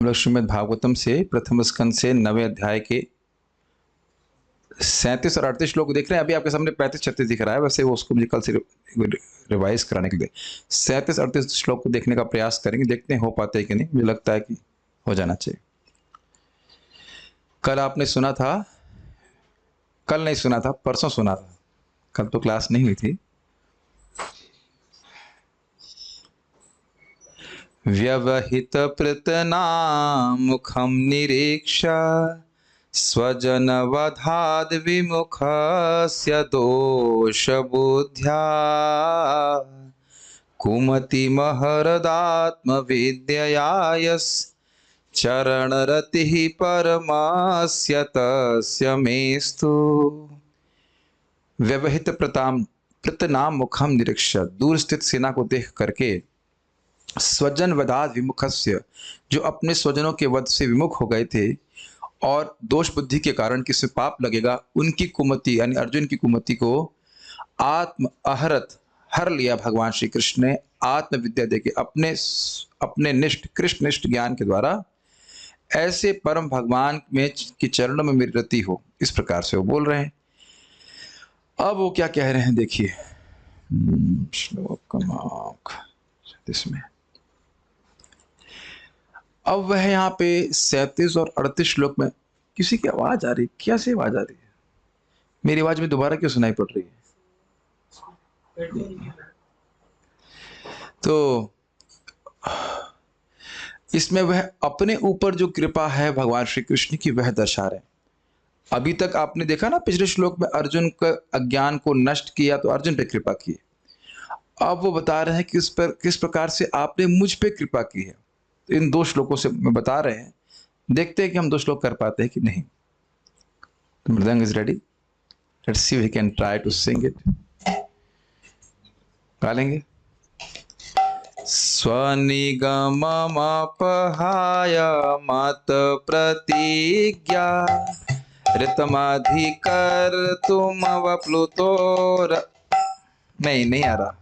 लोग श्रीमद् भागवतम से प्रथम स्कंद से 9वें अध्याय के 37 और 38 श्लोक देख रहे हैं। अभी आपके सामने 35-36 दिख रहा है, वैसे वो उसको मुझे कल से रिवाइज कराने के लिए 37-38 श्लोक को देखने का प्रयास करेंगे। देखते हैं हो पाते हैं कि नहीं, मुझे लगता है कि हो जाना चाहिए। कल आपने सुना था, कल नहीं सुना था, परसों सुना था, कल तो क्लास नहीं हुई थी। व्यवहित प्रतनाम मुखम निरीक्षा स्वजनवधाद विमुखस्य दोष बुद्ध्या कुमति महरदात्म विद्ययायस चरणरतिः परमास्य तस्य मेस्तु। व्यवहित प्रतनाम मुखम निरीक्षा, दूर स्थित सेना को देख करके स्वजन वधाद विमुखस्य, जो अपने स्वजनों के वध से विमुख हो गए थे और दोष बुद्धि के कारण किसी पाप लगेगा, उनकी कुमति यानी अर्जुन की कुमति को आत्म अहरत हर लिया भगवान श्री कृष्ण ने आत्म विद्या देके अपने निष्ठ कृष्ण निष्ठ ज्ञान के द्वारा। ऐसे परम भगवान में के चरणों में मेरी रति हो, इस प्रकार से वो बोल रहे हैं। अब वो क्या कह रहे हैं देखिए इसमें। अब वह यहाँ पे 37 और 38 श्लोक में किसी की आवाज आ रही, कैसे आवाज आ रही है? मेरी आवाज में दोबारा क्यों सुनाई पड़ रही है? तो इसमें वह अपने ऊपर जो कृपा है भगवान श्री कृष्ण की वह दर्शा रहे। अभी तक आपने देखा ना पिछले श्लोक में अर्जुन का अज्ञान को नष्ट किया तो अर्जुन पे कृपा की। अब वो बता रहे हैं कि किस प्रकार से आपने मुझ पे कृपा की है। तो इन 2 श्लोकों से बता रहे हैं, देखते हैं कि हम 2 श्लोक कर पाते हैं कि नहीं। तो mridang is ready, let's see we can try to sing it. गा लेंगे। स्वनिगममपहाय मत प्रतिज्ञा ऋतमधिकर्तुमवप्लुतोर, नहीं आ रहा।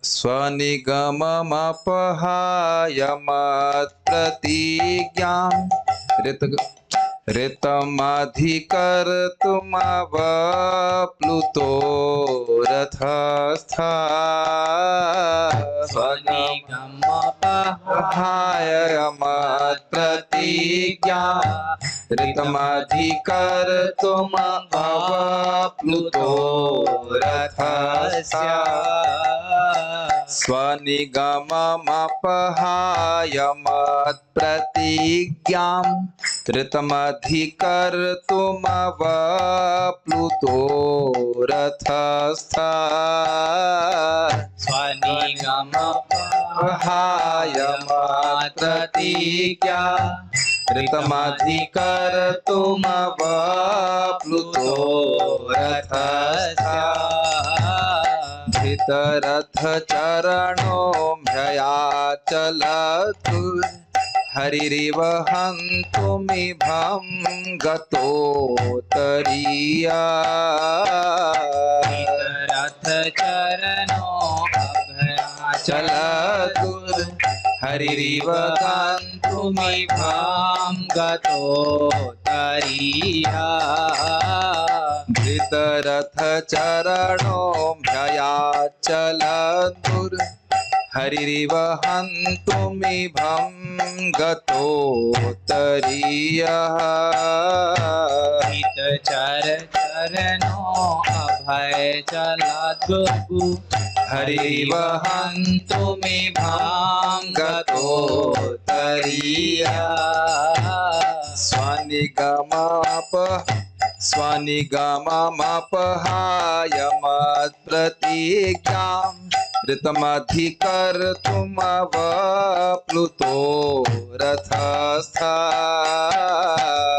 स्वनिगममपहाय मत्प्रतिज्ञां ऋतमधिकर्तुमवप्लुतोरथस्था। स्वनिगममपहाय मत्प्रतिज्ञां ऋतमधिकर्तुमवप्लुतोरथस्था। स्वनिगममपहाय मत्प्रतिज्ञां ऋतमधिकर्तुमवप्लुतोरथस्था। स्वनिगममपहाय मत्प्रतिज्ञां ऋतमधिकर्तुमवप्लुतोरथस्था। धृतरथ चरणो भयाचलतु हरिरिव हन्तुमिभं गतोत्तरीया। धृतरथ चरणो भयाचलतु हरिरिव हन्तुमिभं गतोत्तरीया। धृतरथ चरणो भयाचलतुर् हरिरिव हन्तुमिभं गतोत्तरीयः। धृतचरणो अभयचलतुर् हरिरिव हन्तुमिभं गतोत्तरीयः। स्वनिगममपहाय मत्प्रतिज्ञां ऋतमधिकर्तुमवप्लुतोरथस्था।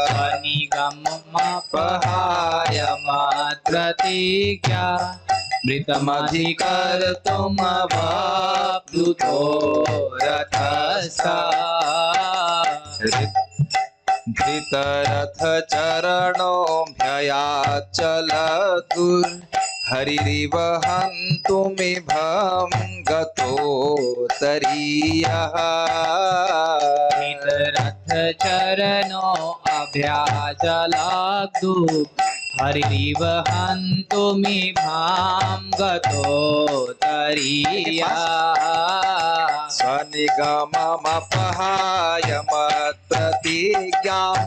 स्वनिगममपहाय मत्प्रतिज्ञां ऋतमधिकर्तुमवप्लुतोरथस्था। धृतरथ चरणो भयाचलतुर् हरिरिव हन्तुमिभं गतोत्तरीयः। चरणो अभ्याचलग्धु हरिरिव हन्तुमिभां गतोत्तरीया स्वनिगममपहाय मत्प्रतिज्ञां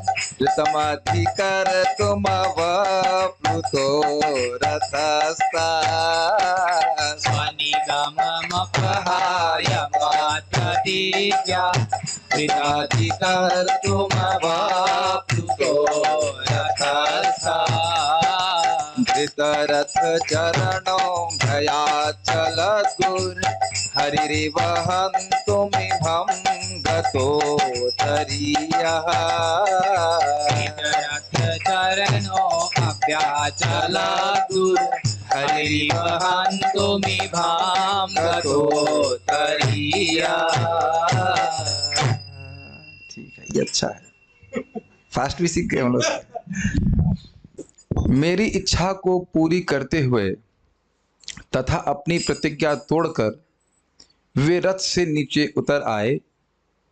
ऋतमधिकर्तुमवप्लुतो रतस्ता स्वनिगममपहाय मत्प्रतिज्ञां ऋतमधिकर्तुमवप्लुतो रतस्ता धृतरथ चरणो भयाचलद्गुर् हरिरिव हन्तुमिभं गतोत्तरीयः रथ चरणो अभ्याचलद्गुर् हरिरिव हन्तुमिभां गतोत्तरीयः। ठीक है, ये अच्छा है, फास्ट भी सीख गए हम लोग। मेरी इच्छा को पूरी करते हुए तथा अपनी प्रतिज्ञा तोड़कर वे रथ से नीचे उतर आए,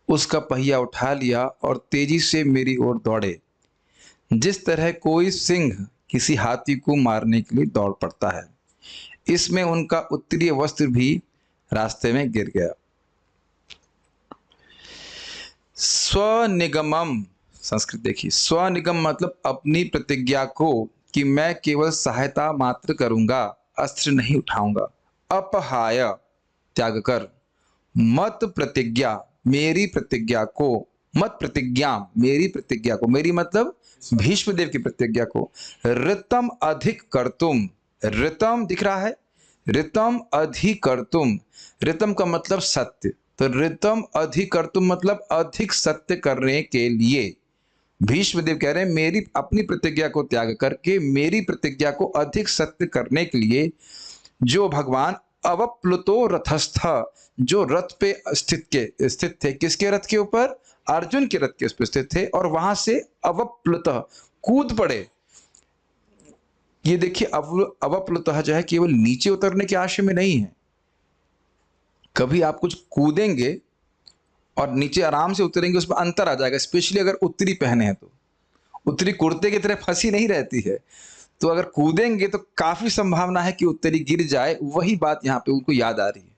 उसका पहिया उठा लिया और तेजी से मेरी ओर दौड़े, जिस तरह कोई सिंह किसी हाथी को मारने के लिए दौड़ पड़ता है। इसमें उनका उत्तरीय वस्त्र भी रास्ते में गिर गया। स्वनिगमम, संस्कृत देखिए, स्वनिगम मतलब अपनी प्रतिज्ञा को कि मैं केवल सहायता मात्र करूंगा, अस्त्र नहीं उठाऊंगा। अपहाय त्याग कर, मत प्रतिज्ञा मेरी प्रतिज्ञा को, मत प्रतिज्ञा मेरी प्रतिज्ञा को, मेरी मतलब भीष्म देव की प्रतिज्ञा को, ऋतम अधिक कर्तुम, ऋतम दिख रहा है, ऋतम अधिकर्तुम, ऋतम का मतलब सत्य, तो ऋतम अधिकर्तुम मतलब अधिक सत्य करने के लिए भीष्मदेव कह रहे हैं मेरी अपनी प्रतिज्ञा को त्याग करके मेरी प्रतिज्ञा को अधिक सत्य करने के लिए जो भगवान अवप्लुतो रथस्थ, जो रथ पे स्थित थे, किसके रथ के ऊपर? अर्जुन के रथ के ऊपर स्थित थे, और वहां से अवप्लुत कूद पड़े। ये देखिए अवप्लुत जो है केवल नीचे उतरने के आशय में नहीं है। कभी आप कुछ कूदेंगे और नीचे आराम से उतरेंगे, उसमें अंतर आ जाएगा, स्पेशली अगर उत्तरी पहने हैं तो। उत्तरी कुर्ते की तरह फंसी नहीं रहती है, तो अगर कूदेंगे तो काफी संभावना है कि उत्तरी गिर जाए। वही बात यहाँ पे उनको याद आ रही है।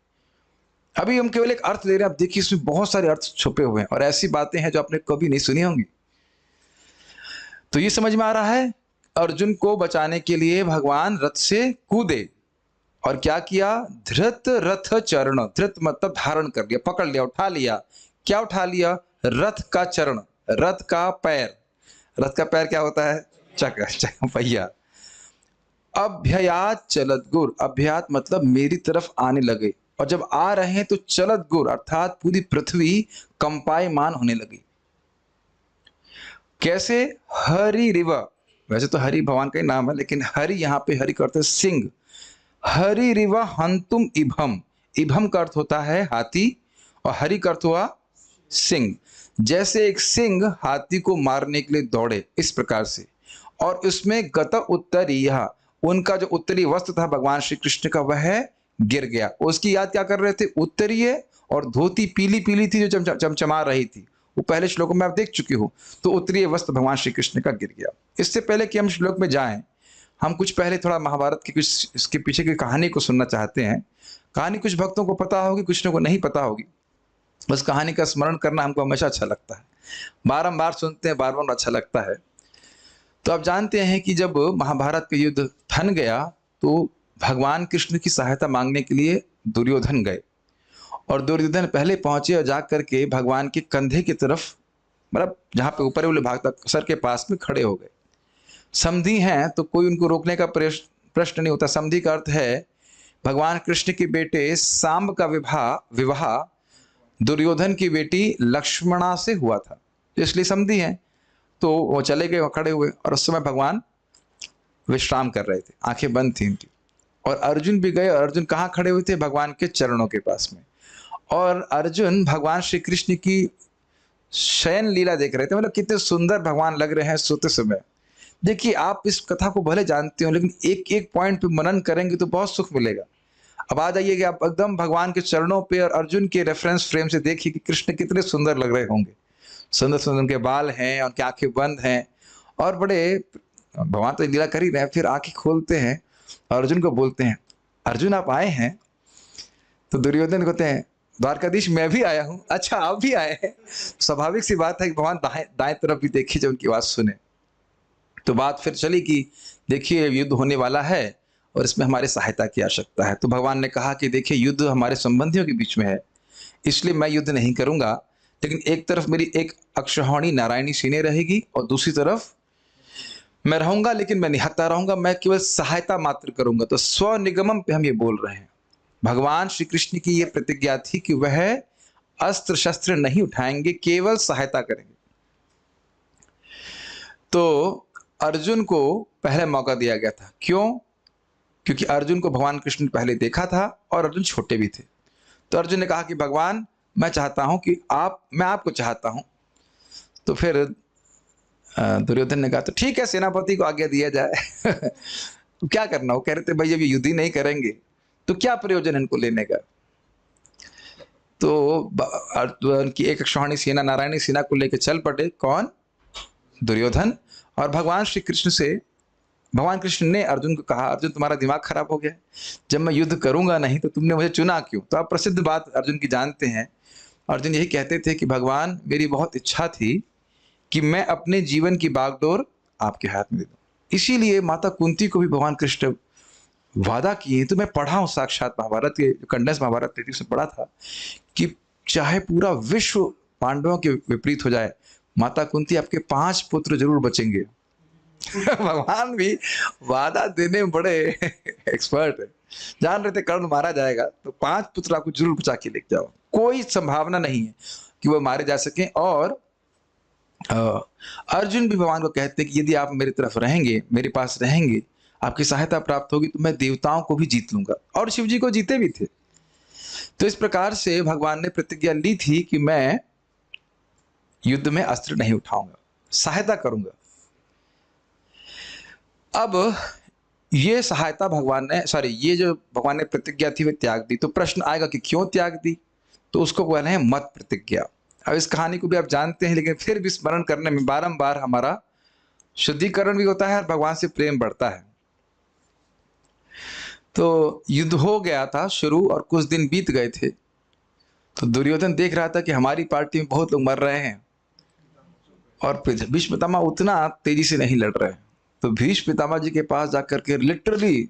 अभी हम केवल एक अर्थ ले रहे हैं, आप देखिए इसमें बहुत सारे अर्थ छुपे हुए हैं और ऐसी बातें हैं जो आपने कभी नहीं सुनी होंगी। तो ये समझ में आ रहा है, अर्जुन को बचाने के लिए भगवान रथ से कूदे और क्या किया? धृत रथ चरण, धृत मतलब धारण कर लिया, पकड़ लिया, उठा लिया। क्या उठा लिया? रथ का चरण, रथ का पैर। रथ का पैर क्या होता है? चक्र, पहिया। अभ्ययात चलत गुर, अभ्यात मतलब मेरी तरफ आने लगे, और जब आ रहे हैं तो चलत गुर अर्थात पूरी पृथ्वी कंपायमान होने लगी। कैसे? हरि रिव, वैसे तो हरि भगवान का ही नाम है, लेकिन हरि यहाँ पे हरि का अर्थ है सिंह। हरि रिव हंतुम इभम, इभम का अर्थ होता है हाथी और हरि का अर्थ हुआ सिंह। जैसे एक सिंह हाथी को मारने के लिए दौड़े, इस प्रकार से। और उसमें गत उत्तरीय, उनका जो उत्तरी वस्त्र था भगवान श्री कृष्ण का, वह गिर गया। उसकी याद क्या कर रहे थे? उत्तरीय, और धोती पीली पीली थी जो चमचमा रही थी, वो पहले श्लोकों में आप देख चुके हो। तो उत्तरीय वस्त्र भगवान श्री कृष्ण का गिर गया। इससे पहले कि हम श्लोक में जाएं, हम कुछ पहले थोड़ा महाभारत की कुछ इसके पीछे की कहानी को सुनना चाहते हैं। कहानी कुछ भक्तों को पता होगी, कुछ को नहीं पता होगी। उस कहानी का स्मरण करना हमको हमेशा अच्छा लगता है, बारंबार सुनते हैं, बार बार अच्छा लगता है। तो आप जानते हैं कि जब महाभारत का युद्ध थन गया तो भगवान कृष्ण की सहायता मांगने के लिए दुर्योधन गए, और दुर्योधन पहले पहुंचे और जा करके भगवान के कंधे की तरफ, मतलब जहाँ पे ऊपर वाले भाग तक सर के पास में खड़े हो गए। समधी हैं तो कोई उनको रोकने का प्रश्न नहीं होता। समधी का अर्थ है भगवान कृष्ण के बेटे सांब का विवाह दुर्योधन की बेटी लक्ष्मणा से हुआ था, तो इसलिए समधी हैं। तो वो चले गए, वो खड़े हुए, और उस समय भगवान विश्राम कर रहे थे, आंखें बंद थी उनकी। और अर्जुन भी गए, और अर्जुन कहाँ खड़े हुए थे? भगवान के चरणों के पास में। और अर्जुन भगवान श्री कृष्ण की शयन लीला देख रहे थे, मतलब कितने सुंदर भगवान लग रहे हैं सोते समय। देखिए आप इस कथा को भले जानते हो, लेकिन एक एक पॉइंट पे मनन करेंगे तो बहुत सुख मिलेगा। अब आ जाइए कि आप एकदम भगवान के चरणों पे और अर्जुन के रेफरेंस फ्रेम से देखिए कि कृष्ण कितने सुंदर लग रहे होंगे। सुंदर सुंदर उनके बाल हैं, उनकी आंखें बंद हैं और बड़े भगवान तो लीला कर ही रहे हैं। फिर आंखें खोलते हैं और अर्जुन को बोलते हैं, अर्जुन आप आए हैं? तो दुर्योधन कहते हैं, द्वारकाधीश मैं भी आया हूं। अच्छा आप भी आए हैं। स्वाभाविक सी बात है कि भगवान दाएं दाएं तरफ भी देखिए जब उनकी आवाज सुने। तो बात फिर चली कि देखिए युद्ध होने वाला है और इसमें हमारी सहायता की आवश्यकता है। तो भगवान ने कहा कि देखिए युद्ध हमारे संबंधियों के बीच में है, इसलिए मैं युद्ध नहीं करूंगा, लेकिन एक तरफ मेरी एक अक्षौहिणी नारायणी सेना रहेगी और दूसरी तरफ मैं रहूंगा, लेकिन मैं निहत्था रहूंगा, मैं केवल सहायता मात्र करूंगा। तो स्वनिगमन पे हम ये बोल रहे हैं। भगवान श्री कृष्ण की ये प्रतिज्ञा थी कि वह अस्त्र शस्त्र नहीं उठाएंगे, केवल सहायता करेंगे। तो अर्जुन को पहले मौका दिया गया था। क्यों? क्योंकि अर्जुन को भगवान कृष्ण ने पहले देखा था और अर्जुन छोटे भी थे। तो अर्जुन ने कहा कि भगवान मैं चाहता हूं कि मैं आपको चाहता हूं। तो फिर दुर्योधन ने कहा तो ठीक है, सेनापति को आज्ञा दिया जाए। तो क्या करना? वो कह रहे थे भाई जब ये युद्ध ही नहीं करेंगे तो क्या प्रयोजन इनको लेने का। तो उनकी एक अक्षौहिणी सेना, नारायणी सेना को लेकर चल पड़े। कौन? दुर्योधन। और भगवान श्री कृष्ण से भगवान कृष्ण ने अर्जुन को कहा, अर्जुन तुम्हारा दिमाग खराब हो गया, जब मैं युद्ध करूंगा नहीं तो तुमने मुझे चुना क्यों? तो आप प्रसिद्ध बात अर्जुन की जानते हैं। अर्जुन यही कहते थे कि भगवान मेरी बहुत इच्छा थी कि मैं अपने जीवन की बागडोर आपके हाथ में दे दूं, इसीलिए माता कुंती को भी भगवान कृष्ण वादा किए। तो मैं पढ़ा हूं साक्षात महाभारत के कंडेंस महाभारत में पढ़ा था कि चाहे पूरा विश्व पांडवों के विपरीत हो जाए, माता कुंती आपके 5 पुत्र जरूर बचेंगे। भगवान भी वादा देने में बड़े एक्सपर्ट है। जान रहे थे कर्ण मारा जाएगा तो 5 पुत्र आपको जरूर बचा के लेके जाओ, कोई संभावना नहीं है कि वो मारे जा सके। और अर्जुन भी भगवान को कहते हैं कि यदि आप मेरी तरफ रहेंगे, मेरे पास रहेंगे, आपकी सहायता प्राप्त होगी तो मैं देवताओं को भी जीत लूंगा। और शिव जी को जीते भी थे। तो इस प्रकार से भगवान ने प्रतिज्ञा ली थी कि मैं युद्ध में अस्त्र नहीं उठाऊंगा, सहायता करूंगा। अब ये सहायता ये जो भगवान ने प्रतिज्ञा थी वे त्याग दी। तो प्रश्न आएगा कि क्यों त्याग दी? तो उसको कहना है मत प्रतिज्ञा। अब इस कहानी को भी आप जानते हैं, लेकिन फिर भी स्मरण करने में बारंबार हमारा शुद्धिकरण भी होता है और भगवान से प्रेम बढ़ता है। तो युद्ध हो गया था शुरू और कुछ दिन बीत गए थे। तो दुर्योधन देख रहा था कि हमारी पार्टी में बहुत लोग मर रहे हैं और भीष्म पितामह उतना तेजी से नहीं लड़ रहे हैं। तो भीष्म पितामह जी के पास जाकर के लिटरली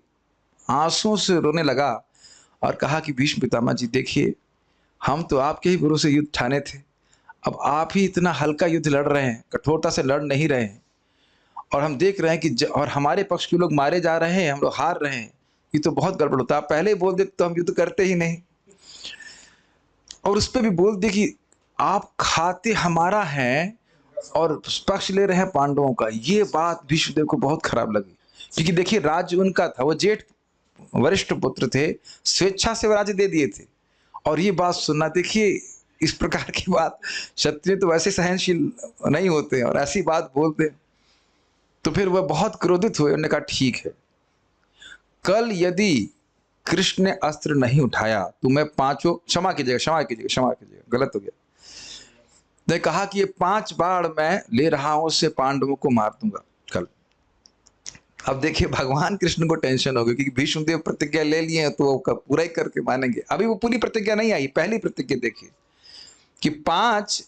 आंसुओं से रोने लगा और कहा कि भीष्म पितामह जी देखिए, हम तो आपके ही भरोसे युद्ध ठाने थे, अब आप ही इतना हल्का युद्ध लड़ रहे हैं, कठोरता से लड़ नहीं रहे हैं, और हम देख रहे हैं कि और हमारे पक्ष के लोग मारे जा रहे हैं, हम लोग हार रहे हैं, ये तो बहुत गड़बड़ होता है। आप पहले ही बोल देते तो हम युद्ध करते ही नहीं, और उस पर भी बोल दे कि आप खाते हमारा हैं और पक्ष ले रहे हैं पांडवों का। ये बात भीष्मदेव को बहुत खराब लगी, क्योंकि देखिए राज्य उनका था, वो जेठ वरिष्ठ पुत्र थे, स्वेच्छा से राज्य दे दिए थे, और ये बात सुनना, देखिए इस प्रकार की बात, क्षत्रिय तो वैसे सहनशील नहीं होते और ऐसी बात बोलते। तो फिर वह बहुत क्रोधित हुए। उन्होंने कहा ठीक है, कल यदि कृष्ण ने अस्त्र नहीं उठाया तो मैं पांचों, क्षमा कीजिएगा, गलत हो गया, ने कहा कि ये 5 बाण मैं ले रहा हूं, उससे पांडवों को मार दूंगा कल। अब देखिए भगवान कृष्ण को टेंशन हो गई, क्योंकि भीष्मदेव प्रतिज्ञा ले लिए हैं तो वो पूरा ही करके मानेंगे। अभी वो पूरी प्रतिज्ञा नहीं आई, पहली प्रतिज्ञा देखिए कि 5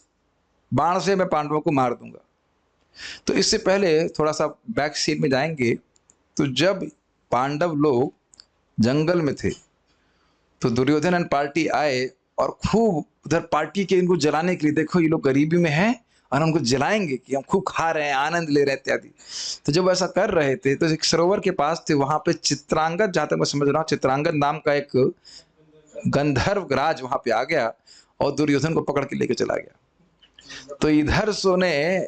बाण से मैं पांडवों को मार दूंगा। तो इससे पहले थोड़ा सा बैक सीट में जाएंगे। तो जब पांडव लोग जंगल में थे तो दुर्योधन एंड पार्टी आए और खूब उधर पार्टी के इनको जलाने के लिए, देखो ये लोग गरीबी में हैं और हमको जलाएंगे कि हम खूब खा रहे हैं, आनंद ले रहे हैं इत्यादि। तो जब ऐसा कर रहे थे तो एक सरोवर के पास थे, वहां पे चित्रांगद, जहां तक मैं समझ रहा हूँ चित्रांगद नाम का एक गंधर्व राज वहां पे आ गया और दुर्योधन को पकड़ के लेके चला गया। तो इधर सोने,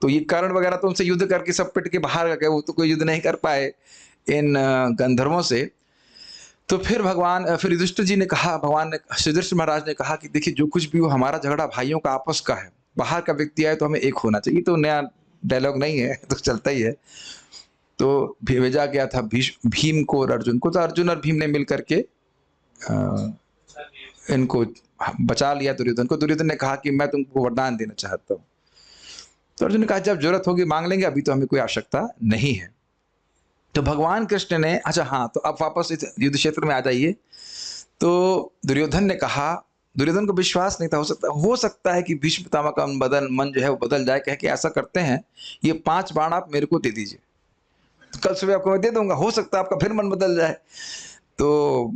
तो ये कर्ण वगैरह तो उनसे युद्ध करके सब पिट के बाहर गए, वो तो कोई युद्ध नहीं कर पाए इन गंधर्वों से। तो फिर युधिष्ठिर जी ने कहा, भगवान ने, युधिष्ठिर महाराज ने कहा कि देखिए जो कुछ भी हो, हमारा झगड़ा भाइयों का आपस का है, बाहर का व्यक्ति आए तो हमें एक होना चाहिए। तो नया डायलॉग नहीं है, तो चलता ही है। तो भेजा गया था भीम को और अर्जुन को। तो अर्जुन और भीम ने मिलकर के इनको बचा लिया दुर्योधन को। दुर्योधन ने कहा कि मैं तुमको वरदान देना चाहता हूँ। तो अर्जुन ने कहा जब जरूरत होगी मांग लेंगे, अभी तो हमें कोई आवश्यकता नहीं है। तो भगवान कृष्ण ने, अच्छा हाँ, तो अब वापस इस युद्ध क्षेत्र में आ जाइए। तो दुर्योधन ने कहा, दुर्योधन को विश्वास नहीं था, हो सकता है कि भीष्म पितामह का मन जो है वो बदल जाए, कह के ऐसा करते हैं, ये 5 बाण आप मेरे को दे दीजिए, तो कल सुबह आपको मैं दे दूंगा, हो सकता है आपका फिर मन बदल जाए। तो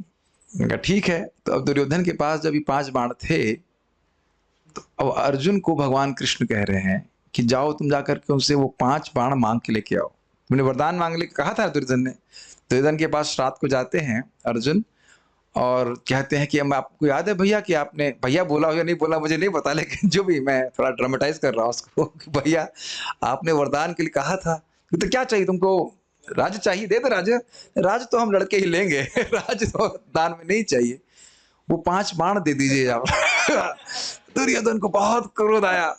ठीक है। तो अब दुर्योधन के पास जब ये 5 बाण थे, तो अब अर्जुन को भगवान कृष्ण कह रहे हैं कि जाओ तुम जाकर के उनसे वो 5 बाण मांग के लेके आओ। तुमने वरदान मांगने कहा था दुर्योधन ने। दुर्योधन के पास रात को जाते हैं अर्जुन और कहते हैं कि हम, आपको याद है भैया कि आपने, भैया बोला हो या नहीं बोला मुझे नहीं पता, लेकिन जो भी, मैं थोड़ा ड्रामेटाइज कर रहा हूँ उसको, कि भैया आपने वरदान के लिए कहा था, तो क्या चाहिए तुमको, राज्य चाहिए, दे दो राज्य, राज्य तो हम लड़के ही लेंगे, राज्य तो दान में नहीं चाहिए, वो 5 बाण दे दीजिए आप। दुर्योधन को बहुत क्रोध आया,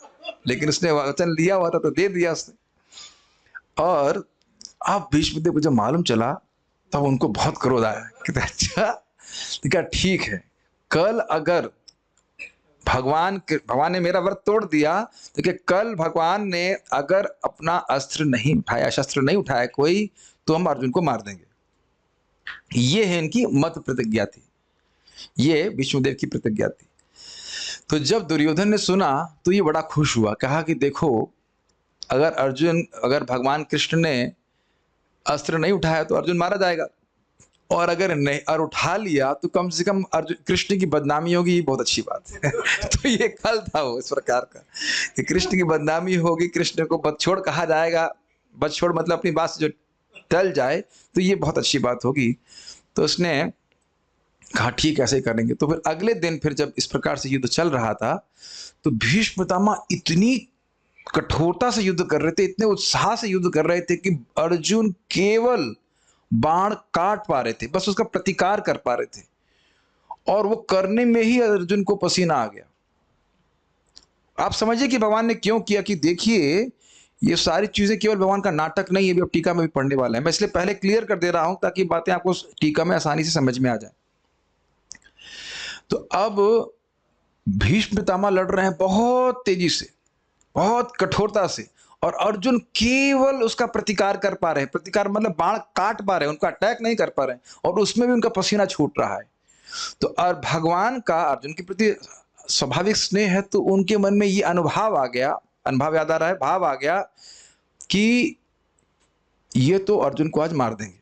लेकिन उसने वचन लिया हुआ था तो दे दिया उसने। और अब भीष्म देव को जब मालूम चला तब उनको बहुत क्रोध आया, कहते अच्छा, ठीक है, कल अगर भगवान ने मेरा व्रत तोड़ दिया, तो क्या कल भगवान ने अगर अपना अस्त्र नहीं उठाया, शस्त्र नहीं उठाया कोई, तो हम अर्जुन को मार देंगे। ये है इनकी मत प्रतिज्ञा थी, ये विष्णुदेव की प्रतिज्ञा थी। तो जब दुर्योधन ने सुना तो ये बड़ा खुश हुआ, कहा कि देखो, अगर भगवान कृष्ण ने अस्त्र नहीं उठाया तो अर्जुन मारा जाएगा, और अगर नहीं और उठा लिया तो कम से कम अर्जुन, कृष्ण की बदनामी होगी, ये बहुत अच्छी बात है। तो ये कल था वो इस प्रकार का कि कृष्ण की बदनामी होगी, कृष्ण को बदछोड़ कहा जाएगा, बदछोड़ मतलब अपनी बात से जो टल जाए, तो ये बहुत अच्छी बात होगी। तो उसने कहा ठीक ऐसे ही करेंगे। तो फिर अगले दिन फिर जब इस प्रकार से युद्ध चल रहा था, तो भीष्म पितामह इतनी कठोरता से युद्ध कर रहे थे, इतने उत्साह से युद्ध कर रहे थे कि अर्जुन केवल बाण काट पा रहे थे, बस उसका प्रतिकार कर पा रहे थे, और वो करने में ही अर्जुन को पसीना आ गया। आप समझिए कि भगवान ने क्यों किया, कि देखिए ये सारी चीजें केवल भगवान का नाटक नहीं है, भी अब टीका में भी पढ़ने वाला है। मैं इसलिए पहले क्लियर कर दे रहा हूं ताकि बातें आपको टीका में आसानी से समझ में आ जाए। तो अब भीष्म पितामह लड़ रहे हैं बहुत तेजी से, बहुत कठोरता से, और अर्जुन केवल उसका प्रतिकार कर पा रहे हैं। प्रतिकार मतलब बाण काट पा रहे हैं, उनका अटैक नहीं कर पा रहे हैं, और उसमें भी उनका पसीना छूट रहा है। तो और भगवान का अर्जुन के प्रति स्वाभाविक स्नेह है, तो उनके मन में ये अनुभव आ गया, अनुभव याद आ रहा है, भाव आ गया कि ये तो अर्जुन को आज मार देंगे।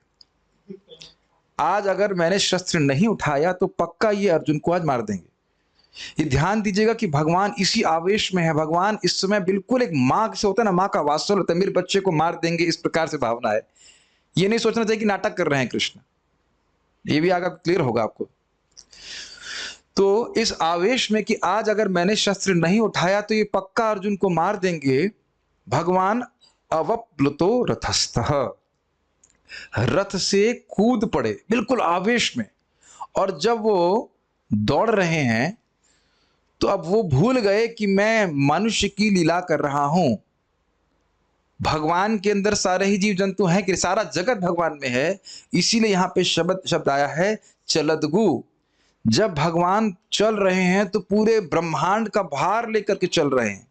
आज अगर मैंने शस्त्र नहीं उठाया तो पक्का ये अर्जुन को आज मार देंगे। ये ध्यान दीजिएगा कि भगवान इसी आवेश में है। भगवान इस समय बिल्कुल एक माँ से होता है ना, माँ का वात्सल्य होता है, मेरे बच्चे को मार देंगे, इस प्रकार से भावना है। ये नहीं सोचना चाहिए कि नाटक कर रहे हैं कृष्ण, ये भी आगे क्लियर होगा आपको। तो इस आवेश में कि आज अगर मैंने शस्त्र नहीं उठाया तो ये पक्का अर्जुन को मार देंगे, भगवान अवप्लुतो रथस्थः, रथ से कूद पड़े बिल्कुल आवेश में। और जब वो दौड़ रहे हैं तो अब वो भूल गए कि मैं मनुष्य की लीला कर रहा हूं। भगवान के अंदर सारे ही जीव जंतु हैं, कि सारा जगत भगवान में है, इसीलिए यहां पे शब्द आया है चलदगु। जब भगवान चल रहे हैं तो पूरे ब्रह्मांड का भार लेकर के चल रहे हैं,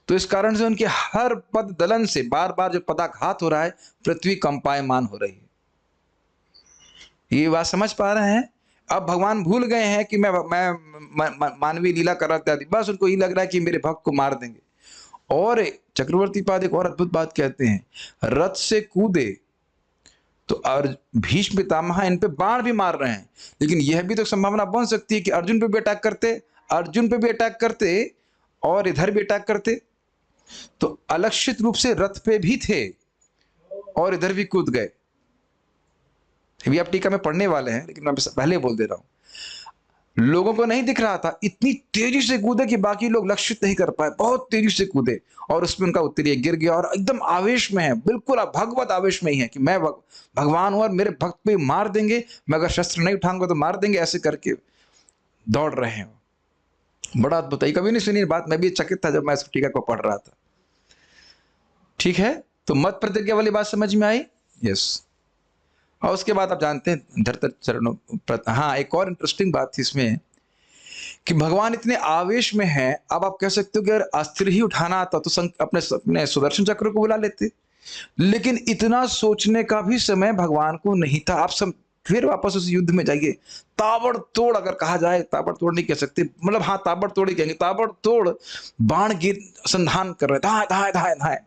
तो इस कारण से उनके हर पद दलन से बार बार जो पदाघात हो रहा है, पृथ्वी कंपायमान हो रही है। ये बात समझ पा रहे हैं? अब भगवान भूल गए हैं कि मैं मानवीय लीला कर रहा था, बस उनको ये लग रहा है कि मेरे भक्त को मार देंगे। और चक्रवर्ती पाद एक और अद्भुत बात कहते हैं, रथ से कूदे तो भीष्म पितामह इन पे बाण भी मार रहे हैं, लेकिन यह भी तो संभावना बन सकती है कि अर्जुन पे भी अटैक करते, और इधर भी अटैक करते। तो अलक्षित रूप से रथ पे भी थे और इधर भी कूद गए। भी आप टीका में पढ़ने वाले हैं, लेकिन मैं पहले बोल दे रहा हूं, लोगों को नहीं दिख रहा था, इतनी तेजी से कूदे कि बाकी लोग लक्षित नहीं कर पाए, बहुत तेजी से कूदे, और उसमें उनका उत्तरीय गिर गया, और एकदम आवेश में है, बिल्कुल भगवत आवेश में ही है कि मैं भगवान हूं और मेरे भक्त पे मार देंगे, मैं अगर शस्त्र नहीं उठाऊंगा तो मार देंगे, ऐसे करके दौड़ रहे हैं। बड़ा अद्भुत है, कभी नहीं सुनी बात, मैं भी चकित था जब मैं इस टीका को पढ़ रहा था। ठीक है, तो मत प्रतिज्ञा वाली बात समझ में आई? यस। और उसके बाद आप जानते हैं धरतर चरणों, हाँ, एक और इंटरेस्टिंग बात थी इसमें कि भगवान इतने आवेश में हैं। अब आप कह सकते हो कि अगर अस्त्र ही उठाना आता तो अपने अपने सुदर्शन चक्र को बुला लेते, लेकिन इतना सोचने का भी समय भगवान को नहीं था। आप सब फिर वापस उस युद्ध में जाइए, ताबड़तोड़, अगर कहा जाए ताबड़तोड़ नहीं कह सकते, मतलब हाँ ताबड़तोड़ ही कहेंगे, ताबड़तोड़ बाण गिर संधान कर रहे, धाए धाए धाए धाए,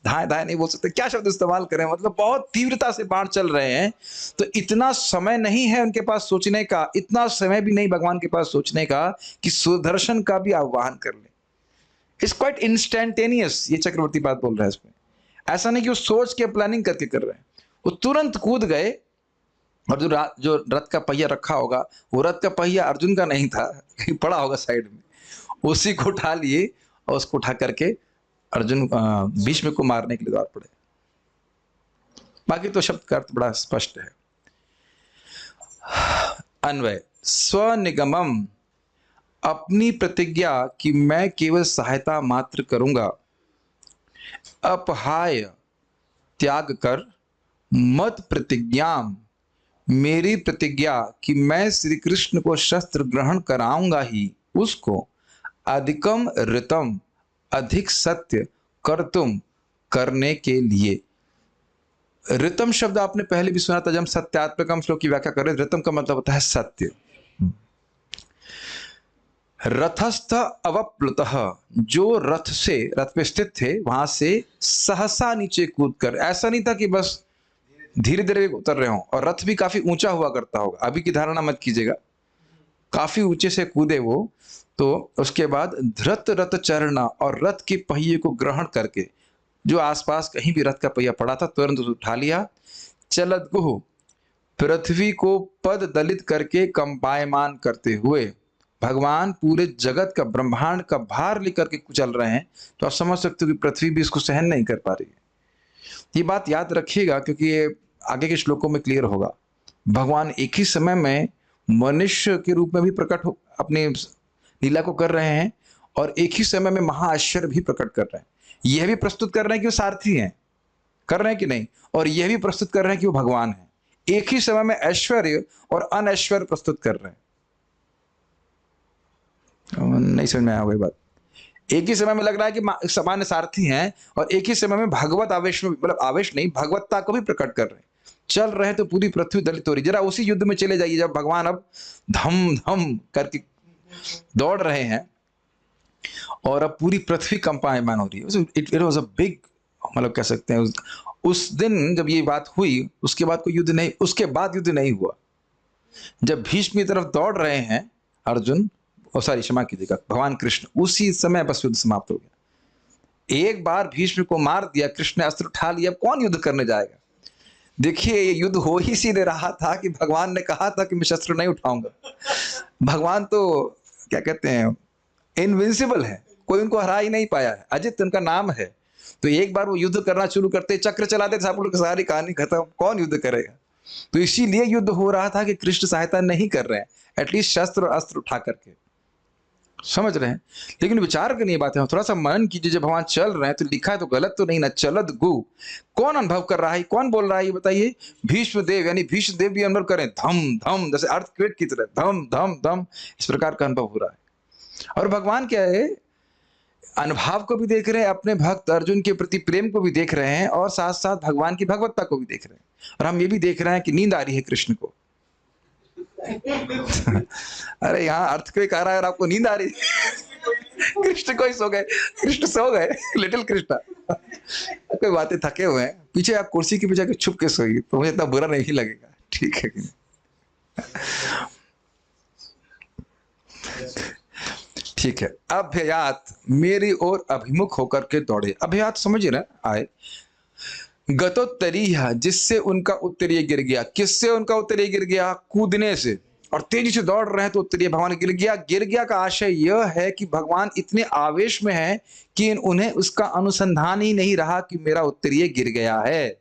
धाए धाए नहीं बोल सकते, क्या शब्द इस्तेमाल करें, मतलब बहुत तीव्रता से बाण चल रहे हैं। तो इतना समय नहीं है उनके पास सोचने का, इतना समय भी नहीं भगवान के पास सोचने का कि सुदर्शन का भी आह्वान कर ले। इट्स क्वाइट इंस्टेंटेनियस, ये चक्रवर्ती बात बोल रहा है इसमें। ऐसा नहीं कि वो सोच के प्लानिंग करके कर रहे हैं, वो तुरंत कूद गए। और जो रथ का पहिया रखा होगा, वो रथ का पहिया अर्जुन का नहीं था, कहीं पड़ा होगा साइड में, उसी को उठा लिए और उसको उठा करके अर्जुन भीष्म को मारने के लिए दौड़ पड़े। बाकी तो शब्द का अर्थ बड़ा स्पष्ट है। अन्वय, स्वनिगमम, अपनी प्रतिज्ञा कि मैं केवल सहायता मात्र करूंगा, अपहाय, त्याग कर, मत प्रतिज्ञाम, मेरी प्रतिज्ञा कि मैं श्री कृष्ण को शस्त्र ग्रहण कराऊंगा ही उसको, अधिकम ऋतम, अधिक सत्य, कर तुम, करने के लिए। ऋतम शब्द आपने पहले भी सुना था जब हम सत्यात्मकम श्लोक की व्याख्या कर रहे। ऋतम का मतलब होता है सत्य। रथस्थ अवप्लुतः, जो रथ से, रथ पे स्थित थे वहां से सहसा नीचे कूद कर, ऐसा नहीं था कि बस धीरे धीरे उतर रहे हो, और रथ भी काफी ऊंचा हुआ करता होगा, अभी की धारणा मत कीजिएगा, काफी ऊंचे से कूदे वो। तो उसके बाद धृत रथ चरणा, और रथ के पहिए को ग्रहण करके, जो आसपास कहीं भी रथ का पहिया पड़ा था तुरंत उठा लिया। चलत गुह, पृथ्वी को पद दलित करके कंपायमान करते हुए, भगवान पूरे जगत का, ब्रह्मांड का भार लेकर के चल रहे हैं। तो आप समझ सकते हो कि पृथ्वी भी इसको सहन नहीं कर पा रही है। ये बात याद रखिएगा क्योंकि ये आगे के श्लोकों में क्लियर होगा। भगवान एक ही समय में मनुष्य के रूप में भी प्रकट हो, अपनी लीला को कर रहे हैं, और एक ही समय में महाऐश्वर्य भी प्रकट कर रहे हैं। यह भी प्रस्तुत कर रहे हैं कि वो सारथी हैं, कर रहे हैं कि नहीं, और यह भी प्रस्तुत कर रहे हैं कि वो भगवान हैं। एक ही समय में ऐश्वर्य और अनैश्वर्य प्रस्तुत कर रहे हैं। नहीं समझ में आया वही बात। एक ही समय में लग रहा है कि सामान्य सारथी हैं, और एक ही समय में भगवत आवेश में, मतलब आवेश नहीं, भगवत्ता को भी प्रकट कर रहे हैं। चल रहे हैं तो पूरी पृथ्वी दलित हो रही। जरा उसी युद्ध में चले जाइए जब भगवान अब धम धम करके दौड़ रहे हैं और अब पूरी पृथ्वी कंपायमान हो रही है। इट वाज अ बिग, मतलब कह सकते हैं उस दिन जब ये बात हुई उसके बाद कोई युद्ध नहीं, उसके बाद युद्ध नहीं हुआ। जब भीष्म की तरफ दौड़ रहे हैं अर्जुन, सॉरी क्षमा कीजिएगा, भगवान कृष्ण, उसी समय बस युद्ध समाप्त हो गया। एक बार भीष्म को मार दिया, कृष्ण ने अस्त्र उठा लिया, कौन युद्ध करने जाएगा। देखिए ये युद्ध हो ही इसीलिए रहा था कि भगवान ने कहा था कि मैं शस्त्र नहीं उठाऊंगा। भगवान तो क्या कहते हैं, इनविंसिबल है, कोई उनको हरा ही नहीं पाया है, अजित उनका नाम है। तो एक बार वो युद्ध करना शुरू करते, चक्र चलाते, सब लोग सारी कहानी खत्म, कौन युद्ध करेगा। तो इसीलिए युद्ध हो रहा था कि कृष्ण सहायता नहीं कर रहे हैं, एटलीस्ट शस्त्र और अस्त्र उठा करके, समझ रहे हैं। लेकिन विचार करनी बात है, थोड़ा सा मनन कीजिए। जब भगवान चल रहे हैं तो लिखा है तो गलत तो नहीं ना, चलत गु, कौन अनुभव कर रहा है, कौन बोल रहा है ये बताइए। भीष्म देव, यानी भीष्म देव भी अनुभव करें, धम धम, जैसे अर्थक्वेक की तरह धम धम धम, इस प्रकार का अनुभव हो रहा है। और भगवान क्या है, अनुभाव को भी देख रहे हैं, अपने भक्त अर्जुन के प्रति प्रेम को भी देख रहे हैं, और साथ साथ भगवान की भगवत्ता को भी देख रहे हैं। और हम ये भी देख रहे हैं कि नींद आ रही है कृष्ण को। अरे यहाँ अर्थक्वेक आ रहा है और आपको नींद आ रही है। कृष्ण को ही सो गए, कृष्ण सो गए, लिटिल कृष्णा। कोई बातें, थके हुए हैं, पीछे आप कुर्सी के पीछे जाकर छुप के सोइए तो मुझे इतना बुरा नहीं लगेगा, ठीक है कि नहीं? ठीक है। अभ्ययात, मेरी ओर अभिमुख होकर के दौड़े। अभ्ययात समझ रहे आए, गतोत्तरीय, जिससे उनका उत्तरीय गिर गया। किससे उनका उत्तरीय गिर गया? कूदने से। और तेजी से दौड़ रहे हैं तो उत्तरीय भगवान गिर गया। गिर गया का आशय यह है कि भगवान इतने आवेश में हैं कि उन्हें उसका अनुसंधान ही नहीं रहा कि मेरा उत्तरीय गिर गया है।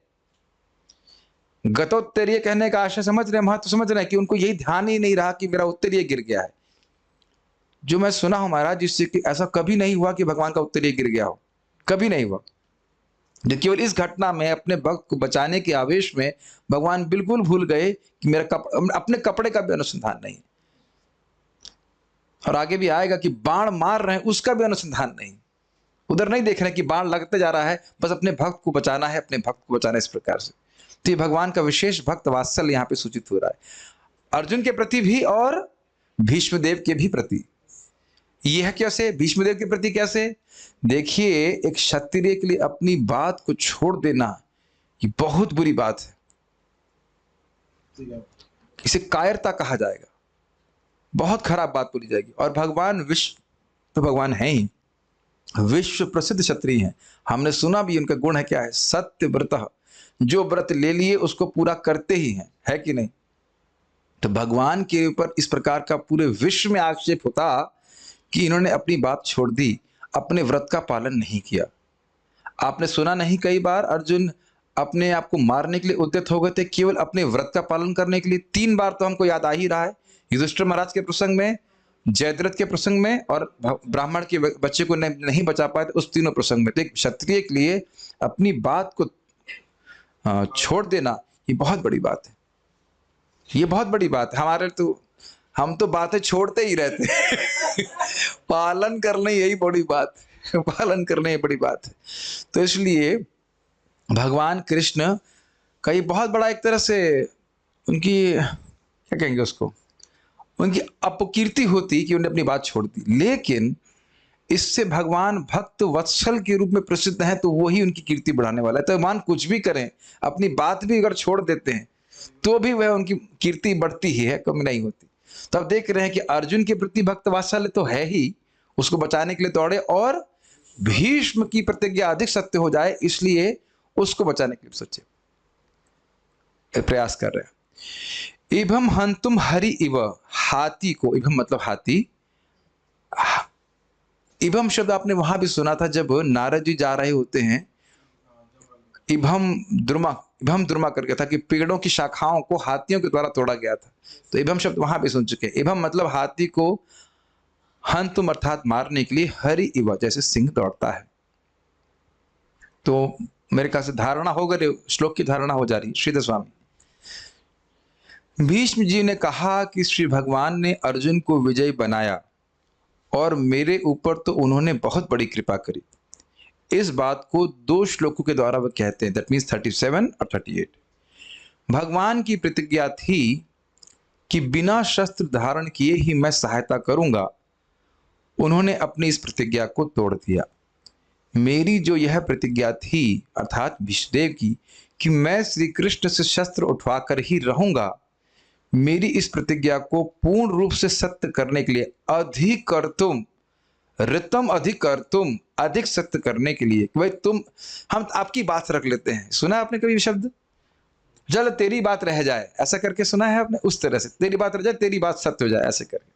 गतोत्तरीय कहने का आशय समझ रहे हैं, महत्व समझ रहे हैं कि उनको यही ध्यान ही नहीं रहा कि मेरा उत्तरीय गिर गया है। जो मैं सुना हूं महाराज, जिससे कि ऐसा कभी नहीं हुआ कि भगवान का उत्तरीय गिर गया हो, कभी नहीं हुआ। जो केवल इस घटना में अपने भक्त को बचाने के आवेश में भगवान बिल्कुल भूल गए कि मेरा अपने कपड़े का भी अनुसंधान नहीं। और आगे भी आएगा कि बाण मार रहे हैं उसका भी अनुसंधान नहीं, उधर नहीं देख रहे कि बाण लगते जा रहा है, बस अपने भक्त को बचाना है, अपने भक्त को बचाना है, इस प्रकार से। तो ये भगवान का विशेष भक्त वात्सल्य यहाँ पे सूचित हो रहा है अर्जुन के प्रति भी और भीष्मदेव के भी प्रति। यह कैसे? भीष्मदेव के प्रति कैसे? देखिए, एक क्षत्रिय के लिए अपनी बात को छोड़ देना ये बहुत बुरी बात है, इसे कायरता कहा जाएगा, बहुत खराब बात बोली जाएगी। और भगवान विश्व तो भगवान है ही, विश्व प्रसिद्ध क्षत्रिय हैं। हमने सुना भी उनका गुण है क्या है, सत्य व्रत, जो व्रत ले लिए उसको पूरा करते ही हैं, है कि नहीं? तो भगवान के ऊपर इस प्रकार का पूरे विश्व में आक्षेप होता कि इन्होंने अपनी बात छोड़ दी, अपने व्रत का पालन नहीं किया। आपने सुना नहीं कई बार अर्जुन अपने आप को मारने के लिए उद्यत हो गए थे केवल अपने व्रत का पालन करने के लिए। 3 बार तो हमको याद आ ही रहा है, युधिष्ठिर महाराज के प्रसंग में, जयद्रथ के प्रसंग में, और ब्राह्मण के बच्चे को नहीं बचा पाए उस तीनों प्रसंग में। तो एक क्षत्रिय के लिए अपनी बात को छोड़ देना ये बहुत बड़ी बात है, ये बहुत बड़ी बात है। हमारे तो हम तो बातें छोड़ते ही रहते हैं पालन करना यही बड़ी बात है, पालन करना ये बड़ी बात है। तो इसलिए भगवान कृष्ण का ये बहुत बड़ा एक तरह से उनकी क्या कहेंगे उसको, उनकी अपकीर्ति होती कि उन्होंने अपनी बात छोड़ दी। लेकिन इससे भगवान भक्त वत्सल के रूप में प्रसिद्ध हैं, तो वही उनकी कीर्ति बढ़ाने वाला है। तो भगवान कुछ भी करें, अपनी बात भी अगर छोड़ देते हैं तो भी वह उनकी कीर्ति बढ़ती ही है, कम नहीं होती। तो अब देख रहे हैं कि अर्जुन के प्रति भक्त वात्सल्य तो है ही, उसको बचाने के लिए दौड़े, और भीष्म की प्रतिज्ञा अधिक सत्य हो जाए इसलिए उसको बचाने के लिए सोचे, प्रयास कर रहे हैं। इभम हंतुम हरि इव, हाथी को, इभम मतलब हाथी, इभम शब्द आपने वहां भी सुना था जब नारद जी जा रहे होते हैं, इभम द्रुमा करके था कि पेड़ों की शाखाओं को हाथियों के द्वारा तोड़ा गया था। तो इभम शब्द वहां भी सुन चुके हैं। इभम मतलब हाथी को हंतुम अर्थात मारने के लिए, हरि इव जैसे सिंह दौड़ता है। तो मेरे ख्याल से धारणा हो गई, श्लोक की धारणा हो जा रही। श्रीधर स्वामी, भीष्म जी ने कहा कि श्री भगवान ने अर्जुन को विजयी बनाया और मेरे ऊपर तो उन्होंने बहुत बड़ी कृपा करी। इस बात को 2 श्लोकों के द्वारा वह कहते हैं, दैट मीन्स 37 और 38। भगवान की प्रतिज्ञा थी कि बिना शस्त्र धारण किए ही मैं सहायता करूंगा, उन्होंने अपनी इस प्रतिज्ञा को तोड़ दिया। मेरी जो यह प्रतिज्ञा थी अर्थात भीष्मदेव की कि मैं श्री कृष्ण से शस्त्र उठवाकर ही रहूंगा, मेरी इस प्रतिज्ञा को पूर्ण रूप से सत्य करने के लिए अधिकर्तुम, ऋतम अधिकर्तुम, अधिक सत्य करने के लिए, भाई तुम, हम आपकी बात रख लेते हैं। सुना आपने कभी शब्द, जल तेरी बात रह जाए, ऐसा करके सुना है आपने? उस तरह से तेरी बात रह जाए, तेरी बात सत्य हो जाए, ऐसे करके।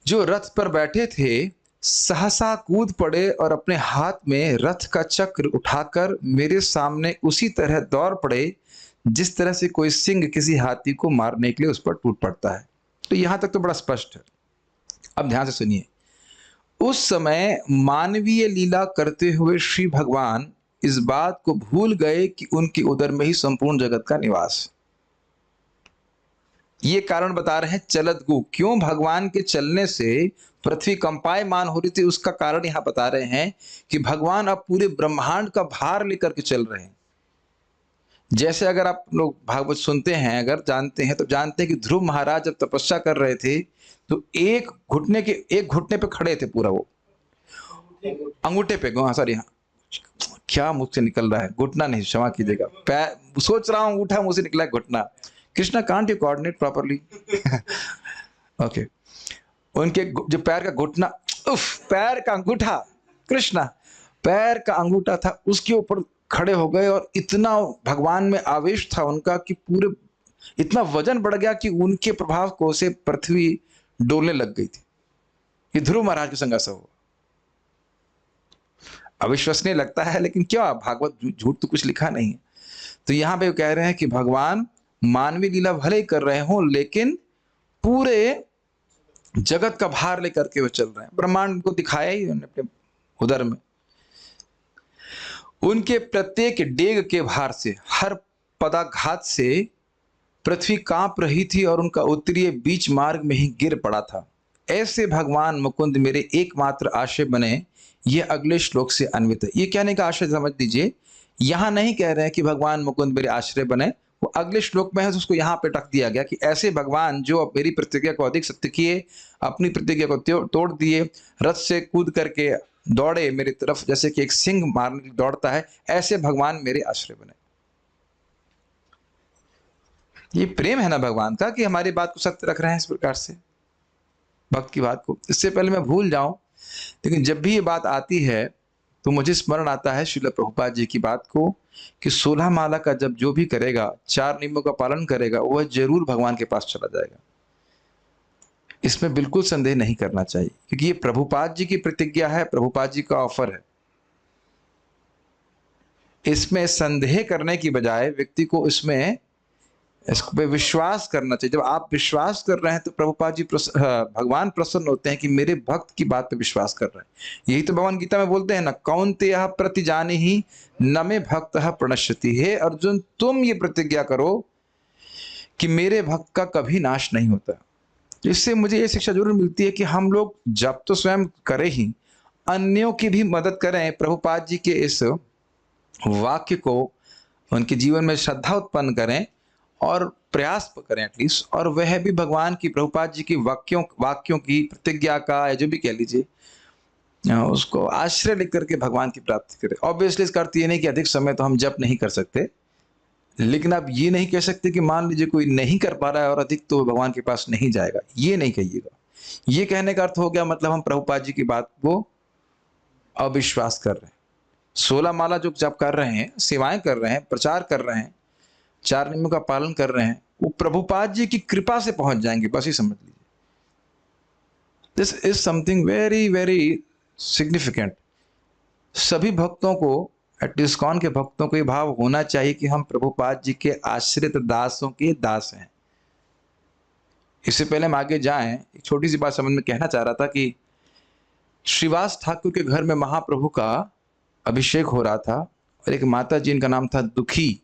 जो रथ पर बैठे थे सहसा कूद पड़े और अपने हाथ में रथ का चक्र उठाकर मेरे सामने उसी तरह दौड़ पड़े जिस तरह से कोई सिंह किसी हाथी को मारने के लिए उस पर टूट पड़ता है। तो यहां तक तो बड़ा स्पष्ट है। अब ध्यान से सुनिए, उस समय मानवीय लीला करते हुए श्री भगवान इस बात को भूल गए कि उनके उदर में ही संपूर्ण जगत का निवास। ये कारण बता रहे हैं चलत गु, क्यों भगवान के चलने से पृथ्वी कंपायमान हो रही थी, उसका कारण यहां बता रहे हैं कि भगवान अब पूरे ब्रह्मांड का भार लेकर के चल रहे हैं। जैसे अगर आप लोग भागवत सुनते हैं, अगर जानते हैं तो जानते हैं कि ध्रुव महाराज जब तपस्या कर रहे थे तो एक घुटने पे खड़े थे, पूरा वो अंगूठे पे, सॉरी, क्या मुंह से निकल रहा है, घुटना नहीं, क्षमा कीजिएगा, पैर सोच रहा हूं, अंगूठा मुंह से निकला है, घुटना। Krishna can't you coordinate properly? Okay, उनके जो पैर का घुटना, पैर का अंगूठा, कृष्णा पैर का अंगूठा था, उसके ऊपर खड़े हो गए और इतना भगवान में आवेश था उनका कि पूरे इतना वजन बढ़ गया कि उनके प्रभाव को से पृथ्वी डोलने लग गई थी। ये ध्रुव महाराज के संग ऐसा हुआ। अविश्वसनीय लगता है, लेकिन क्या भागवत झूठ तो कुछ लिखा नहीं है। तो यहां पे कह रहे हैं कि भगवान मानवीय लीला भले ही कर रहे हों, लेकिन पूरे जगत का भार लेकर के वो चल रहे हैं। ब्रह्मांड को दिखाया ही उन्होंने अपने उदर में। उनके प्रत्येक डेग के भार से, हर पदाघात से पृथ्वी कांप रही थी और उनका उत्तरीय बीच मार्ग में ही गिर पड़ा था। ऐसे भगवान मुकुंद मेरे एकमात्र आश्रय बने। ये अगले श्लोक से अन्वित है। ये कहने का आशय समझ लीजिए, यहां नहीं कह रहे हैं कि भगवान मुकुंद मेरे आश्रय बने, वो अगले श्लोक में है, तो उसको यहाँ पे टक दिया गया कि ऐसे भगवान जो अब मेरी प्रतिज्ञा को अधिक सत्य किए, अपनी प्रतिज्ञा को तोड़ दिए, रथ से कूद करके दौड़े मेरी तरफ जैसे कि एक सिंह मारने के लिए दौड़ता है, ऐसे भगवान मेरे आश्रय बने। ये प्रेम है ना भगवान का कि हमारी बात को सत्य रख रहे हैं इस प्रकार से, भक्त की बात को। इससे पहले मैं भूल जाऊं, लेकिन जब भी ये बात आती है तो मुझे स्मरण आता है श्रील प्रभुपाद जी की बात को कि 16 माला का जब जो भी करेगा, 4 नियमों का पालन करेगा, वह जरूर भगवान के पास चला जाएगा। इसमें बिल्कुल संदेह नहीं करना चाहिए, क्योंकि ये प्रभुपाद जी की प्रतिज्ञा है, प्रभुपाद जी का ऑफर है। इसमें संदेह करने की बजाय व्यक्ति को इसमें इस पे विश्वास करना चाहिए। जब आप विश्वास कर रहे हैं तो प्रभुपाद जी भगवान प्रसन्न होते हैं कि मेरे भक्त की बात पे विश्वास कर रहे हैं। यही तो भगवान गीता में बोलते हैं ना, कौन्तेय प्रतिजाने ही न मे भक्त प्रणश्यति। हे अर्जुन, तुम ये प्रतिज्ञा करो कि मेरे भक्त का कभी नाश नहीं होता। इससे मुझे ये शिक्षा जरूर मिलती है कि हम लोग जब तो स्वयं करें ही, अन्यों की भी मदद करें। प्रभुपाद जी के इस वाक्य को उनके जीवन में श्रद्धा उत्पन्न करें और प्रयास करें एटलीस्ट, और वह भी भगवान की, प्रभुपाद जी की वाक्यों की प्रतिज्ञा का, या जो भी कह लीजिए, उसको आश्रय लेकर के भगवान की प्राप्ति करें। ऑब्वियसली इसका अर्थ ये नहीं कि अधिक समय तो हम जप नहीं कर सकते, लेकिन आप ये नहीं कह सकते कि मान लीजिए कोई नहीं कर पा रहा है और अधिक तो भगवान के पास नहीं जाएगा, ये नहीं कहिएगा। ये कहने का अर्थ हो गया मतलब हम प्रभुपाद जी की बात को अविश्वास कर रहे हैं। 16 माला जो जप कर रहे हैं, सेवाएं कर रहे हैं, प्रचार कर रहे हैं, 4 नियमों का पालन कर रहे हैं, वो प्रभुपाद जी की कृपा से पहुंच जाएंगे, बस ही समझ लीजिए। This is something very very significant. सभी भक्तों को, एटलीस्ट इस्कॉन के भक्तों को ये भाव होना चाहिए कि हम प्रभुपाद जी के आश्रित दासों के दास हैं। इससे पहले हम आगे जाएं, एक छोटी सी बात समझ में कहना चाह रहा था कि श्रीवास ठाकुर के घर में महाप्रभु का अभिषेक हो रहा था और एक माता जी, इनका नाम था दुखी,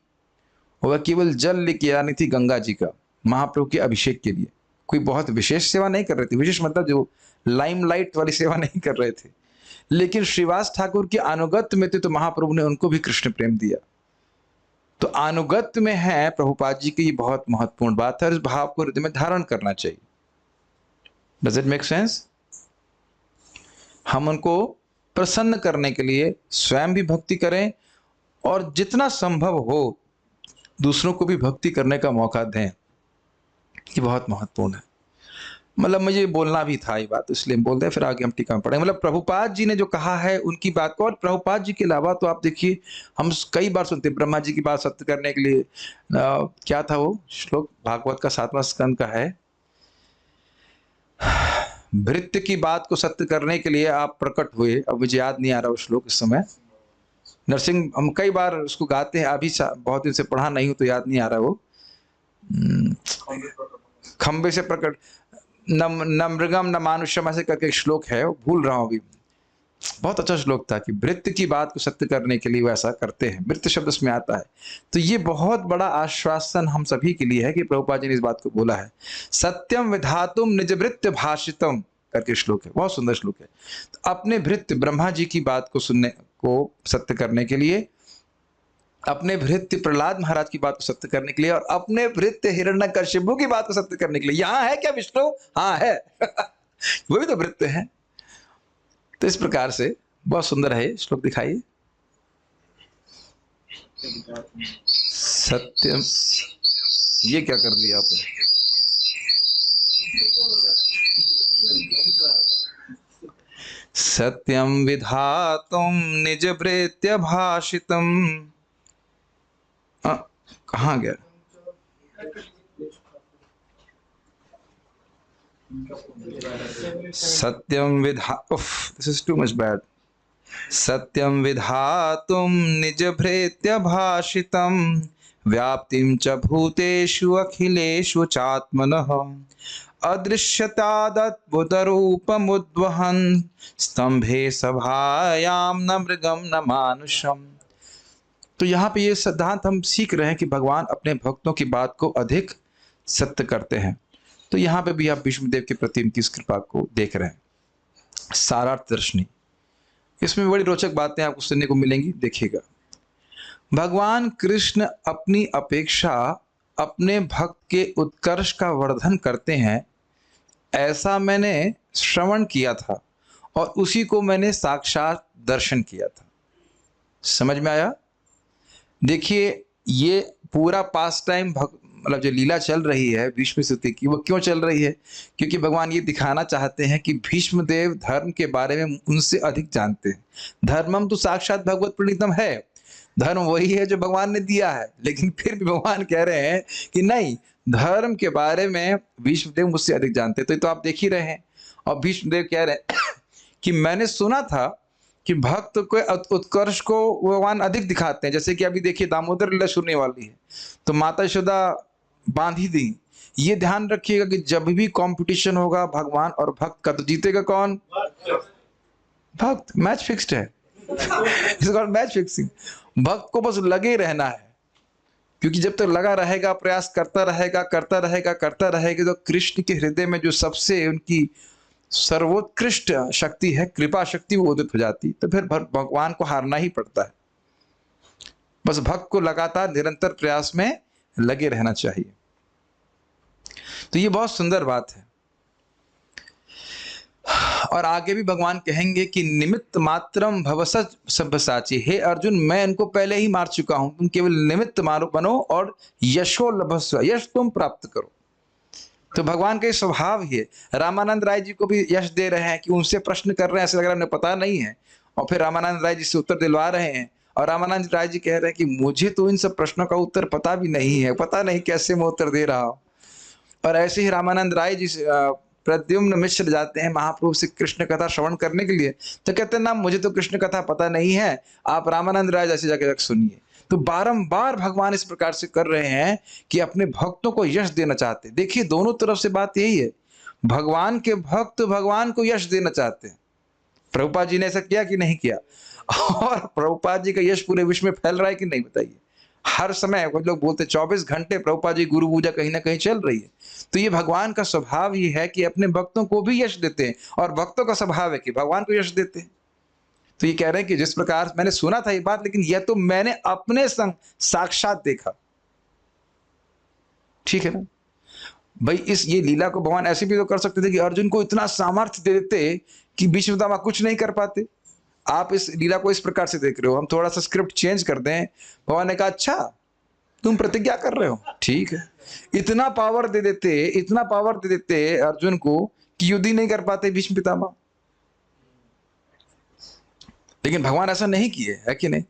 वह केवल जल लेके आनी थी गंगा जी का महाप्रभु के अभिषेक के लिए। कोई बहुत विशेष सेवा नहीं कर रहे थे, विशेष मतलब जो लाइमलाइट वाली सेवा नहीं कर रहे थे, लेकिन श्रीवास ठाकुर के अनुगत्य में थे तो महाप्रभु ने उनको भी कृष्ण प्रेम दिया। तो अनुगत्य में है प्रभुपाद जी की, ये बहुत महत्वपूर्ण बात है और इस भाव को हृदय में धारण करना चाहिए। Does it make sense? हम उनको प्रसन्न करने के लिए स्वयं भी भक्ति करें और जितना संभव हो दूसरों को भी भक्ति करने का मौका दें। ये बहुत महत्वपूर्ण है। मतलब मुझे बोलना भी था ये बात, इसलिए बोल दें, फिर आगे हम टीका में पढ़ेंगे। मतलब प्रभुपाद जी ने जो कहा है उनकी बात को, और प्रभुपाद जी के अलावा तो आप देखिए हम कई बार सुनते हैं ब्रह्मा जी की बात सत्य करने के लिए, क्या था वो श्लोक, भागवत का 7वां स्कंद का है, भृत्य की बात को सत्य करने के लिए आप प्रकट हुए। अब मुझे याद नहीं आ रहा वो श्लोक इस समय, नरसिंह, हम कई बार उसको गाते हैं, अभी बहुत दिन से पढ़ा नहीं हूं तो याद नहीं आ रहा वो, खंबे से प्रकट, न मृगम न मानुष्यम ऐसे करके एक श्लोक है, वो भूल रहा हूं अभी। बहुत अच्छा श्लोक था कि भृत्य की बात को सत्य करने के लिए वो ऐसा करते हैं, भृत्य शब्द उसमें आता है। तो ये बहुत बड़ा आश्वासन हम सभी के लिए है कि प्रभुपाद जी ने इस बात को बोला है। सत्यम विधातुम निज भृत्य भाषितम करके श्लोक है, बहुत सुंदर श्लोक है। तो अपने भृत्य ब्रह्मा जी की बात को सुनने को सत्य करने के लिए, अपने भृत्य प्रहलाद महाराज की बात को सत्य करने के लिए, और अपने भृत्य हिरण्यकशिपु की बात को सत्य करने के लिए। यहां है क्या विष्णु? हाँ है वो भी तो भृत्य है। तो इस प्रकार से बहुत सुंदर है श्लोक, दिखाइए। सत्यम, ये क्या कर दिया आपने? सत्यम विधातुम निज भृत्य भाषितम, कहाँ गया? सत्यम this is too much bad. सत्यम विधातुम निज भृत्य भाषितम व्याप्तिम च भूतेषु अखिलेषु चात्मनः अदृश्यतादद्भुतरूपमुद्वहन् स्तंभे सभायाम न मृगम न मानुषम। तो यहाँ पे ये सिद्धांत हम सीख रहे हैं कि भगवान अपने भक्तों की बात को अधिक सत्य करते हैं। तो यहाँ पे भी आप भीष्मदेव के प्रति उनकी इस कृपा को देख रहे हैं। सारार्थ दर्शनी, इसमें बड़ी रोचक बातें आपको सुनने को मिलेंगी, देखिएगा। भगवान कृष्ण अपनी अपेक्षा अपने भक्त के उत्कर्ष का वर्धन करते हैं, ऐसा मैंने श्रवण किया था और उसी को मैंने साक्षात दर्शन किया था। समझ में आया? देखिए, ये पूरा पास टाइम मतलब जो लीला चल रही है भीष्म स्तुति की, वो क्यों चल रही है? क्योंकि भगवान ये दिखाना चाहते हैं कि भीष्मदेव धर्म के बारे में उनसे अधिक जानते हैं। धर्मम तो साक्षात भगवत प्रणीतम है, धर्म वही है जो भगवान ने दिया है, लेकिन फिर भी भगवान कह रहे हैं कि नहीं, धर्म के बारे में भीष्मदेव मुझसे अधिक जानते हैं। तो आप देख ही रहे हैं। और भीष्मदेव कह रहे हैं कि मैंने सुना था कि भक्त को उत्कर्ष को भगवान अधिक दिखाते हैं। जैसे कि अभी देखिए दामोदर लीला शुरू होने वाली है, तो माता यशोदा बांधी दी। ये ध्यान रखिएगा कि जब भी कंपटीशन होगा भगवान और भक्त का, तो जीतेगा कौन? भक्त। मैच फिक्स्ड है। Match fixing. भक्त को बस लगे रहना है, क्योंकि जब तक लगा रहेगा, प्रयास करता रहेगा तो कृष्ण के हृदय में जो सबसे उनकी सर्वोत्कृष्ट शक्ति है, कृपा शक्ति, वो उदित हो जाती। तो फिर भगवान को हारना ही पड़ता है। बस भक्त को लगातार निरंतर प्रयास में लगे रहना चाहिए। तो ये बहुत सुंदर बात है। और आगे भी भगवान कहेंगे कि निमित्त मात्रम भवसज सब्यसाची, हे अर्जुन, मैं इनको पहले ही मार चुका हूं, तुम केवल निमित्त मारो बनो और यशो लभस्व, यश तुम प्राप्त करो। तो भगवान का स्वभाव ही है। रामानंद राय जी को भी यश दे रहे हैं कि उनसे प्रश्न कर रहे हैं, ऐसा लग रहा है उन्हें पता नहीं है, और फिर रामानंद राय जी से उत्तर दिलवा रहे हैं। और रामानंद राय जी कह रहे हैं कि मुझे तो इन सब प्रश्नों का उत्तर पता भी नहीं है, पता नहीं कैसे मैं उत्तर दे रहा हूं। और ऐसे ही रामानंद राय जी प्रद्युम्न मिश्र जाते हैं महाप्रभु से कृष्ण कथा श्रवण करने के लिए, तो कहते हैं ना, मुझे तो कृष्ण कथा पता नहीं है, आप रामानंद राय जैसे जाके सुनिए। तो बारंबार भगवान इस प्रकार से कर रहे हैं कि अपने भक्तों को यश देना चाहते हैं। देखिए, दोनों तरफ से बात यही है। भगवान के भक्त भगवान को यश देना चाहते हैं। प्रभुपाद जी ने ऐसा किया कि नहीं किया? और प्रभुपाद जी का यश पूरे विश्व में फैल रहा है कि नहीं, बताइए? हर समय कुछ लोग बोलते 24 घंटे प्रभुपाद जी गुरु पूजा कहीं ना कहीं चल रही है। तो ये भगवान का स्वभाव ही है कि अपने भक्तों को भी यश देते हैं, और भक्तों का स्वभाव है कि भगवान को यश देते हैं। तो ये कह रहे हैं कि जिस प्रकार मैंने सुना था ये बात, लेकिन यह तो मैंने अपने संग साक्षात देखा। ठीक है ना भाई? ये लीला को भगवान ऐसे भी तो कर सकते थे कि अर्जुन को इतना सामर्थ्य दे देते कि भीष्म पितामह कुछ नहीं कर पाते। आप इस लीला को इस प्रकार से देख रहे हो, हम थोड़ा सा स्क्रिप्ट चेंज कर दें। भगवान ने कहा, अच्छा तुम प्रतिज्ञा कर रहे हो, ठीक है। इतना पावर दे देते अर्जुन को कि युद्ध ही नहीं कर पाते भीष्म पितामह। लेकिन भगवान ऐसा नहीं किए, है कि नहीं?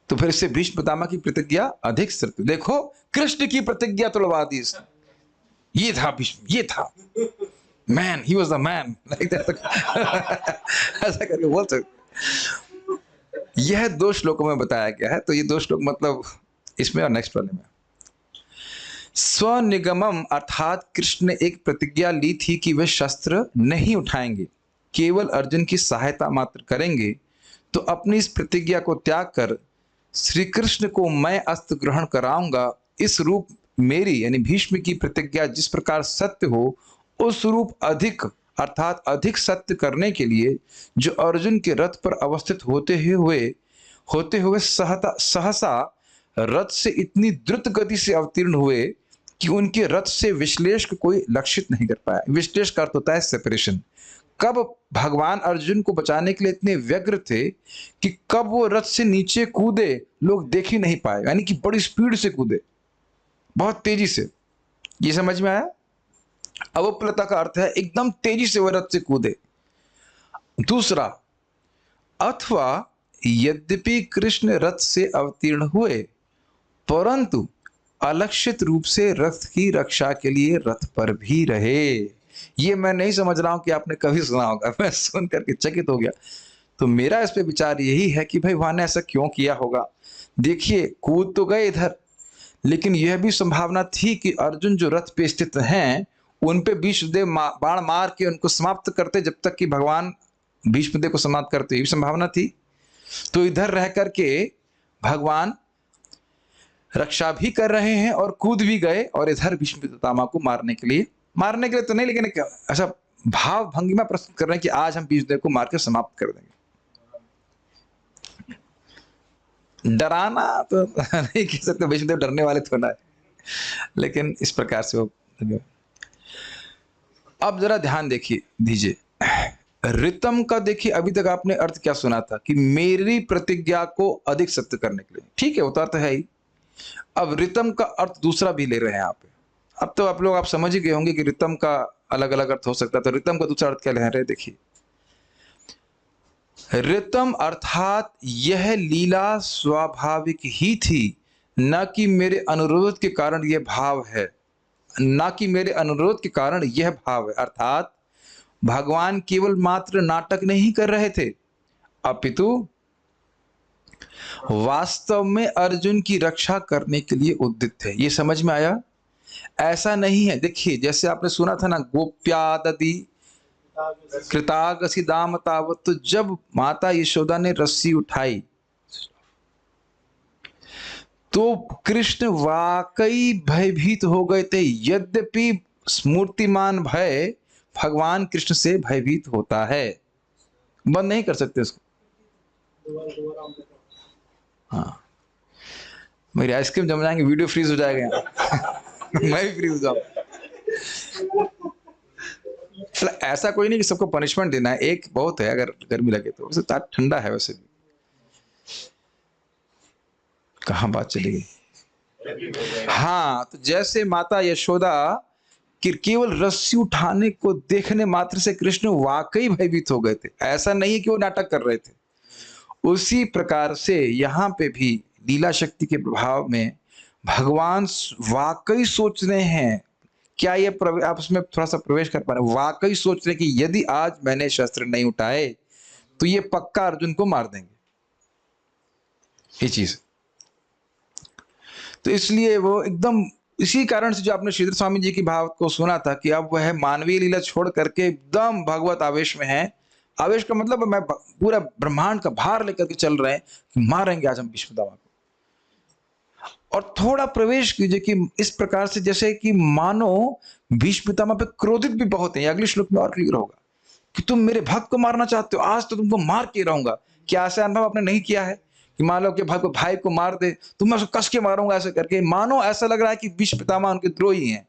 तो फिर इससे भीष्म पितामह की प्रतिज्ञा अधिक सत्य। देखो, कृष्ण की प्रतिज्ञा तोड़वा दी इसने। ये था भीष्म, ये था man, he was the man, ऐसा करके बोल सकते। यह 2 श्लोकों में बताया गया है। तो ये 2 श्लोक मतलब इसमें और नेक्स्ट वाले में। स्वनिगमम अर्थात कृष्ण ने एक प्रतिज्ञा ली थी कि वे शस्त्र नहीं उठाएंगे, केवल अर्जुन की सहायता मात्र करेंगे। तो अपनी इस प्रतिज्ञा को त्याग कर श्री कृष्ण को मैं अस्त्र ग्रहण कराऊंगा। इस रूप मेरी यानी भीष्म की प्रतिज्ञा जिस प्रकार सत्य हो, उस रूप अधिक अर्थात अधिक सत्य करने के लिए जो अर्जुन के रथ पर अवस्थित होते हुए सहसा रथ से इतनी द्रुत गति से अवतीर्ण हुए कि उनके रथ से विश्लेष को कोई लक्षित नहीं कर पाया। विश्लेष का अर्थ होता है सेपरेशन। कब भगवान अर्जुन को बचाने के लिए इतने व्यग्र थे कि कब वो रथ से नीचे कूदे लोग देख ही नहीं पाए, यानी कि बड़ी स्पीड से कूदे, बहुत तेजी से। ये समझ में आया? अवप्लता का अर्थ है एकदम तेजी से वह रथ से कूदे। दूसरा, अथवा यद्यपि कृष्ण रथ से अवतीर्ण हुए परंतु अलक्षित रूप से रथ की रक्षा के लिए रथ पर भी रहे। ये मैं नहीं समझ रहा हूं कि आपने कभी सुना होगा, मैं सुन करके चकित हो गया। तो मेरा इस पे विचार यही है कि भाई वहां ने ऐसा क्यों किया होगा। देखिए, कूद तो गए इधर, लेकिन यह भी संभावना थी कि अर्जुन जो रथ पे स्थित हैं उन पे भीष्मदेव बाण मार के उनको समाप्त करते जब तक कि भगवान भीष्मदेव को समाप्त करते, ये भी संभावना थी। तो इधर रह करके भगवान रक्षा भी कर रहे हैं और कूद भी गए और इधर भीष्म पितामह को मारने के लिए तो नहीं, लेकिन एक ऐसा भाव भंगिमा प्रस्तुत कर रहे हैं कि आज हम भीष्मदेव को मार के समाप्त कर देंगे। डराना तो नहीं कह सकते, भीष्मदेव डरने वाले थोड़ा है, लेकिन इस प्रकार से वो। अब जरा ध्यान दीजिए रितम का। देखिए अभी तक आपने अर्थ क्या सुना था कि मेरी प्रतिज्ञा को अधिक सत्य करने के लिए, ठीक है, वो तो अर्थ है ही। अब रितम का अर्थ दूसरा भी ले रहे हैं यहाँ पे। अब तो आप समझ ही गए होंगे कि रितम का अलग अलग अर्थ हो सकता है, तो रितम का दूसरा अर्थ क्या ले रहे हैं। देखिए रितम अर्थात यह लीला स्वाभाविक ही थी, न कि मेरे अनुरोध के कारण यह भाव है, न कि मेरे अनुरोध के कारण यह भाव है। अर्थात भगवान केवल मात्र नाटक नहीं कर रहे थे, अपितु वास्तव में अर्जुन की रक्षा करने के लिए उद्यत थे। ये समझ में आया? ऐसा नहीं है। देखिए जैसे आपने सुना था ना, गोप्या ददी कृतागसी दाम तावत, तो जब माता यशोदा ने रस्सी उठाई तो कृष्ण वाकई भयभीत हो गए थे। यद्यपि स्मूर्तिमान भय भगवान कृष्ण से भयभीत होता है, बंद नहीं कर सकते इसको। हाँ, मेरी आइसक्रीम जम जाएंगे, वीडियो फ्रीज हो जाएगा यहाँ। मैं भी फ्रीज हो जाऊँ। ऐसा कोई नहीं कि सबको पनिशमेंट देना है, एक बहुत है अगर गर्मी लगे तो। वैसे ठंडा है वैसे भी। कहाँ बात चली गई? हाँ, तो जैसे माता यशोदा कि केवल रस्सी उठाने को देखने मात्र से कृष्ण वाकई भयभीत हो गए थे, ऐसा नहीं है कि वो नाटक कर रहे थे। उसी प्रकार से यहाँ पे भी लीला शक्ति के प्रभाव में भगवान वाकई सोच रहे हैं, क्या ये आप उसमें थोड़ा सा प्रवेश कर पा रहे हैं? वाकई सोच रहे कि यदि आज मैंने शस्त्र नहीं उठाए तो ये पक्का अर्जुन को मार देंगे, ये चीज। तो इसलिए वो एकदम इसी कारण से जो आपने श्रीधर स्वामी जी की भाव को सुना था कि अब वह मानवीय लीला छोड़ करके एकदम भगवत आवेश में है। आवेश का मतलब मैं पूरा ब्रह्मांड का भार लेकर के चल रहे हैं कि मारेंगे आज हम भीष्म पितामह को। और थोड़ा प्रवेश कीजिए कि इस प्रकार से जैसे कि मानो भीष्म पितामह पे क्रोधित भी बहुत है। अगले श्लोक में और क्लियर होगा कि तुम मेरे भक्त को मारना चाहते हो, आज तो तुमको मार के रहूंगा। क्या ऐसा अनुभव आपने नहीं किया है कि मान लो कि भाई को मार दे तो मैं उसको कस के मारूंगा, ऐसे करके मानो ऐसा लग रहा है कि भीष्म पितामह उनके द्रोही हैं,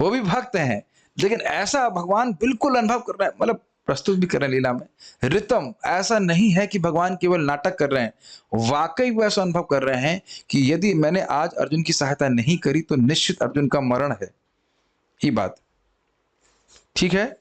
वो भी भक्त हैं, लेकिन ऐसा भगवान बिल्कुल अनुभव कर रहे हैं, मतलब प्रस्तुत भी कर रहे हैं लीला में। रितम ऐसा नहीं है कि भगवान केवल नाटक कर रहे हैं, वाकई वो ऐसा अनुभव कर रहे हैं कि यदि मैंने आज अर्जुन की सहायता नहीं करी तो निश्चित अर्जुन का मरण है। ये बात ठीक है।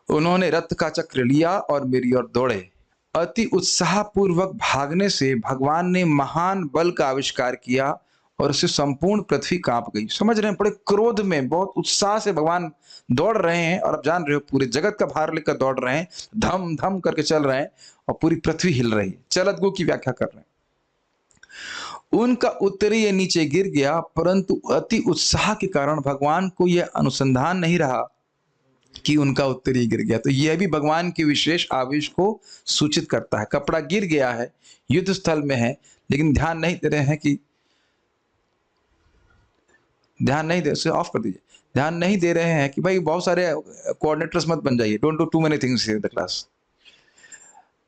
उन्होंने रथ का चक्र लिया और मेरी ओर दौड़े। अति उत्साहपूर्वक भागने से भगवान ने महान बल का आविष्कार किया और उससे संपूर्ण पृथ्वी कांप गई। समझ रहे हैं, बड़े क्रोध में बहुत उत्साह से भगवान दौड़ रहे हैं, और आप जान रहे हो पूरे जगत का भार लेकर दौड़ रहे हैं, धम धम करके चल रहे हैं और पूरी पृथ्वी हिल रही है। चलत गो की व्याख्या कर रहे हैं। उनका उत्तरीय नीचे गिर गया, परंतु अति उत्साह के कारण भगवान को यह अनुसंधान नहीं रहा कि उनका उत्तरीय गिर गया। तो यह भी भगवान के विशेष आवेश को सूचित करता है। कपड़ा गिर गया है, युद्ध स्थल में है, लेकिन ध्यान नहीं दे रहे हैं कि ऑफ कर दीजिए। ध्यान नहीं दे रहे हैं कि भाई बहुत सारे कोऑर्डिनेटर्स मत बन जाइए, don't do too many things in the class.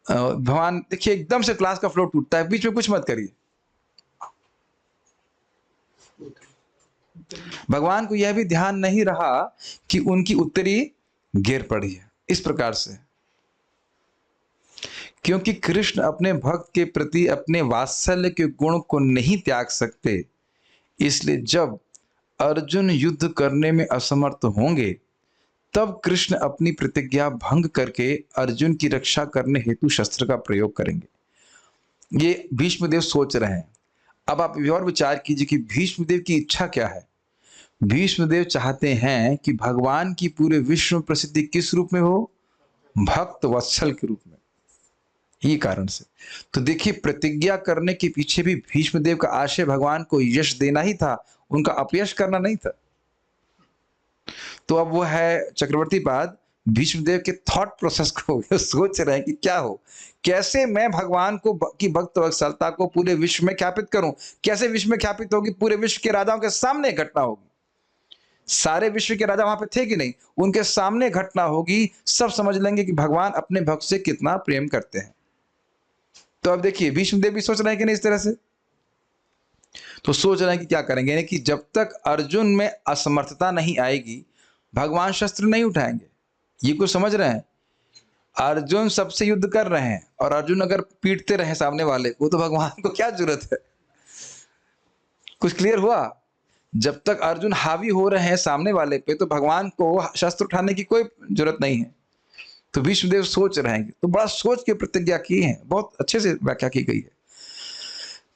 भगवान देखिए एकदम से क्लास का फ्लो टूटता है, बीच में कुछ मत करिए। भगवान को यह भी ध्यान नहीं रहा कि उनकी उत्तरी गिर पड़ी है। इस प्रकार से क्योंकि कृष्ण अपने भक्त के प्रति अपने वात्सल्य के गुण को नहीं त्याग सकते, इसलिए जब अर्जुन युद्ध करने में असमर्थ होंगे तब कृष्ण अपनी प्रतिज्ञा भंग करके अर्जुन की रक्षा करने हेतु शस्त्र का प्रयोग करेंगे। ये भीष्मदेव सोच रहे हैं। अब आप और विचार कीजिए कि भीष्मदेव की इच्छा क्या है। भीष्मदेव चाहते हैं कि भगवान की पूरे विश्व में प्रसिद्धि किस रूप में हो? भक्त वत्सल के रूप में। ही कारण से तो देखिए प्रतिज्ञा करने के पीछे भी भीष्मदेव का आशय भगवान को यश देना ही था, उनका अपयश करना नहीं था। तो अब वो है चक्रवर्ती पाद, भीष्मदेव के थॉट प्रोसेस को सोच रहे हैं कि क्या हो, कैसे मैं भगवान को की भक्त वत्सलता को पूरे विश्व में ख्यापित करूं, कैसे विश्व में ख्यापित होगी, पूरे विश्व के राजाओं के सामने घटना होगी। सारे विश्व के राजा वहां पे थे कि नहीं, उनके सामने घटना होगी, सब समझ लेंगे कि भगवान अपने भक्त से कितना प्रेम करते हैं। तो अब देखिए भीष्मदेव भी सोच रहे हैं कि नहीं इस तरह से, तो सोच रहे हैं कि क्या करेंगे, यानी कि जब तक अर्जुन में असमर्थता नहीं आएगी भगवान शस्त्र नहीं उठाएंगे। ये कुछ समझ रहे हैं, अर्जुन सबसे युद्ध कर रहे हैं और अर्जुन अगर पीटते रहे सामने वाले को तो भगवान को क्या जरूरत है। कुछ क्लियर हुआ? जब तक अर्जुन हावी हो रहे हैं सामने वाले पे तो भगवान को शस्त्र उठाने की कोई जरूरत नहीं है। तो भीष्मदेव सोच रहे हैं, तो बड़ा सोच के प्रतिज्ञा की है, बहुत अच्छे से व्याख्या की गई है।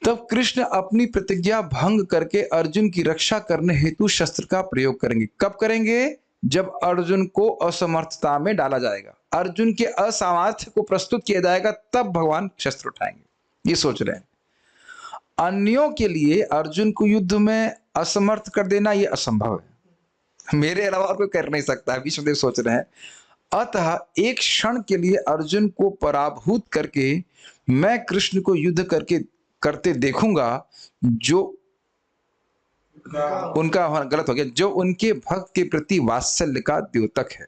तब कृष्ण अपनी प्रतिज्ञा भंग करके अर्जुन की रक्षा करने हेतु शस्त्र का प्रयोग करेंगे। कब करेंगे? जब अर्जुन को असमर्थता में डाला जाएगा, अर्जुन के असामर्थ्य को प्रस्तुत किया जाएगा, तब भगवान शस्त्र उठाएंगे। ये सोच रहे हैं। अन्यों के लिए अर्जुन को युद्ध में असमर्थ कर देना यह असंभव है, मेरे अलावा कोई कर नहीं सकता है, विष्णुदेव सोच रहे हैं। अतः एक क्षण के लिए अर्जुन को पराभूत करके मैं कृष्ण को युद्ध करते देखूंगा, जो उनका गलत हो गया, जो उनके भक्त के प्रति वात्सल्य का द्योतक है।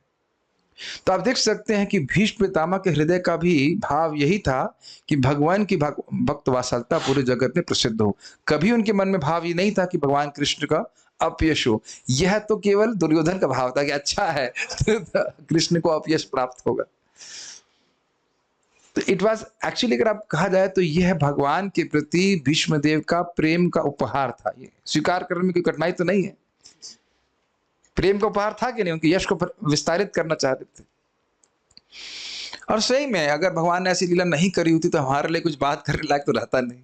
तो आप देख सकते हैं कि भीष्म पितामह के हृदय का भी भाव यही था कि भगवान की भक्त वात्सल्यता पूरे जगत में प्रसिद्ध हो। कभी उनके मन में भाव ये नहीं था कि भगवान कृष्ण का अपयश हो। यह तो केवल दुर्योधन का भाव था कि अच्छा है कृष्ण को अपयश प्राप्त होगा। तो इट वाज एक्चुअली, अगर आप कहा जाए तो यह भगवान के प्रति भीष्मदेव का प्रेम का उपहार था। ये स्वीकार करने में कोई कठिनाई तो नहीं है, प्रेम का उपहार था कि नहीं, उनके यश को विस्तारित करना चाहते थे। और सही में अगर भगवान ने ऐसी लीला नहीं करी होती तो हमारे लिए कुछ बात करने लायक तो रहता नहीं।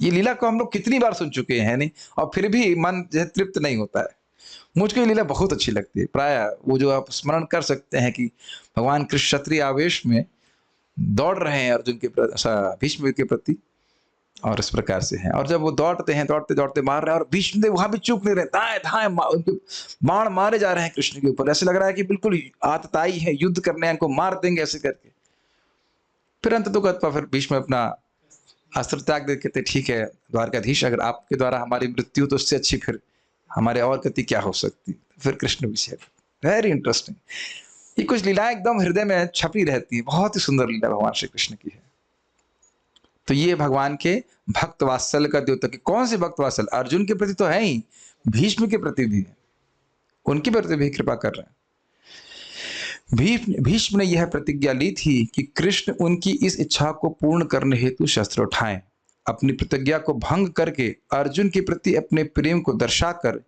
ये लीला को हम लोग कितनी बार सुन चुके हैं नहीं, और फिर भी मन जो है तृप्त नहीं होता है। मुझको ये लीला बहुत अच्छी लगती है। प्राय वो जो आप स्मरण कर सकते हैं कि भगवान कृष्ण क्षत्रिय आवेश में दौड़ रहे हैं अर्जुन के भीष्म के प्रति, और इस प्रकार से हैं, और जब वो दौड़ते हैं, दौड़ते दौड़ते मार रहे हैं, और भीष्मदेव वहां भी चूक नहीं रहे, दाएं दाएं उनके बाण मारे जा रहे हैं कृष्ण के ऊपर। ऐसे लग रहा है कि बिल्कुल आतताई है, युद्ध करने हैं, इनको मार देंगे ऐसे करके। फिर अंत तो फिर भीष्म अपना अस्त्र त्याग दे कहते ठीक है द्वारकाधीश, अगर आपके द्वारा हमारी मृत्यु तो उससे अच्छी फिर हमारे और गति क्या हो सकती। फिर कृष्ण विषय वेरी इंटरेस्टिंग। ये कुछ लीलाएं एकदम हृदय में छपी रहती है, बहुत ही सुंदर लीला भगवान श्री कृष्ण की है। तो ये भगवान के भक्त वात्सल्य का द्योतक। कौन से भक्त वात्सल्य? अर्जुन के प्रति तो है ही, भीष्म के प्रति भी है, उनके प्रति भी कृपा कर रहे हैं। भीष्म ने यह प्रतिज्ञा ली थी कि कृष्ण उनकी इस इच्छा को पूर्ण करने हेतु शस्त्र उठाएं। अपनी प्रतिज्ञा को भंग करके अर्जुन के प्रति अपने प्रेम को दर्शाकर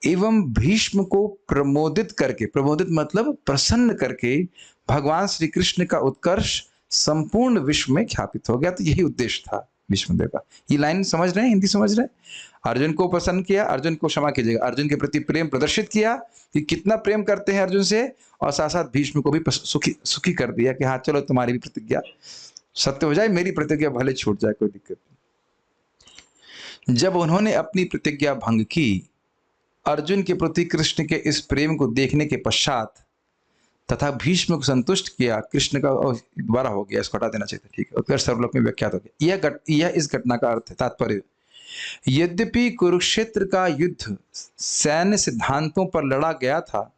एवं भीष्म को प्रमोदित करके, प्रमोदित मतलब प्रसन्न करके, भगवान श्री कृष्ण का उत्कर्ष संपूर्ण विश्व में ख्यापित हो गया। तो यही उद्देश्य था भीष्मदेव का। ये लाइन समझ रहे हैं, हिंदी समझ रहे हैं? अर्जुन को प्रसन्न किया, अर्जुन को क्षमा कीजिएगा, अर्जुन के प्रति प्रेम प्रदर्शित किया कि कितना प्रेम करते हैं अर्जुन से, और साथ साथ भीष्म को भी सुखी कर दिया कि हाँ चलो तुम्हारी भी प्रतिज्ञा सत्य हो जाए, मेरी प्रतिज्ञा भले छूट जाए, कोई दिक्कत नहीं। जब उन्होंने अपनी प्रतिज्ञा भंग की, अर्जुन के प्रति कृष्ण के इस प्रेम को देखने के पश्चात तथा भीष्म को संतुष्ट किया, कृष्ण का द्वारा हो गया, इसको हटा देना चाहिए, ठीक है, उत्कर्ष सर्वलोक में व्याख्यात हो गया। यह इस घटना का अर्थ है, तात्पर्य। यद्यपि कुरुक्षेत्र का युद्ध सैन्य सिद्धांतों पर लड़ा गया था,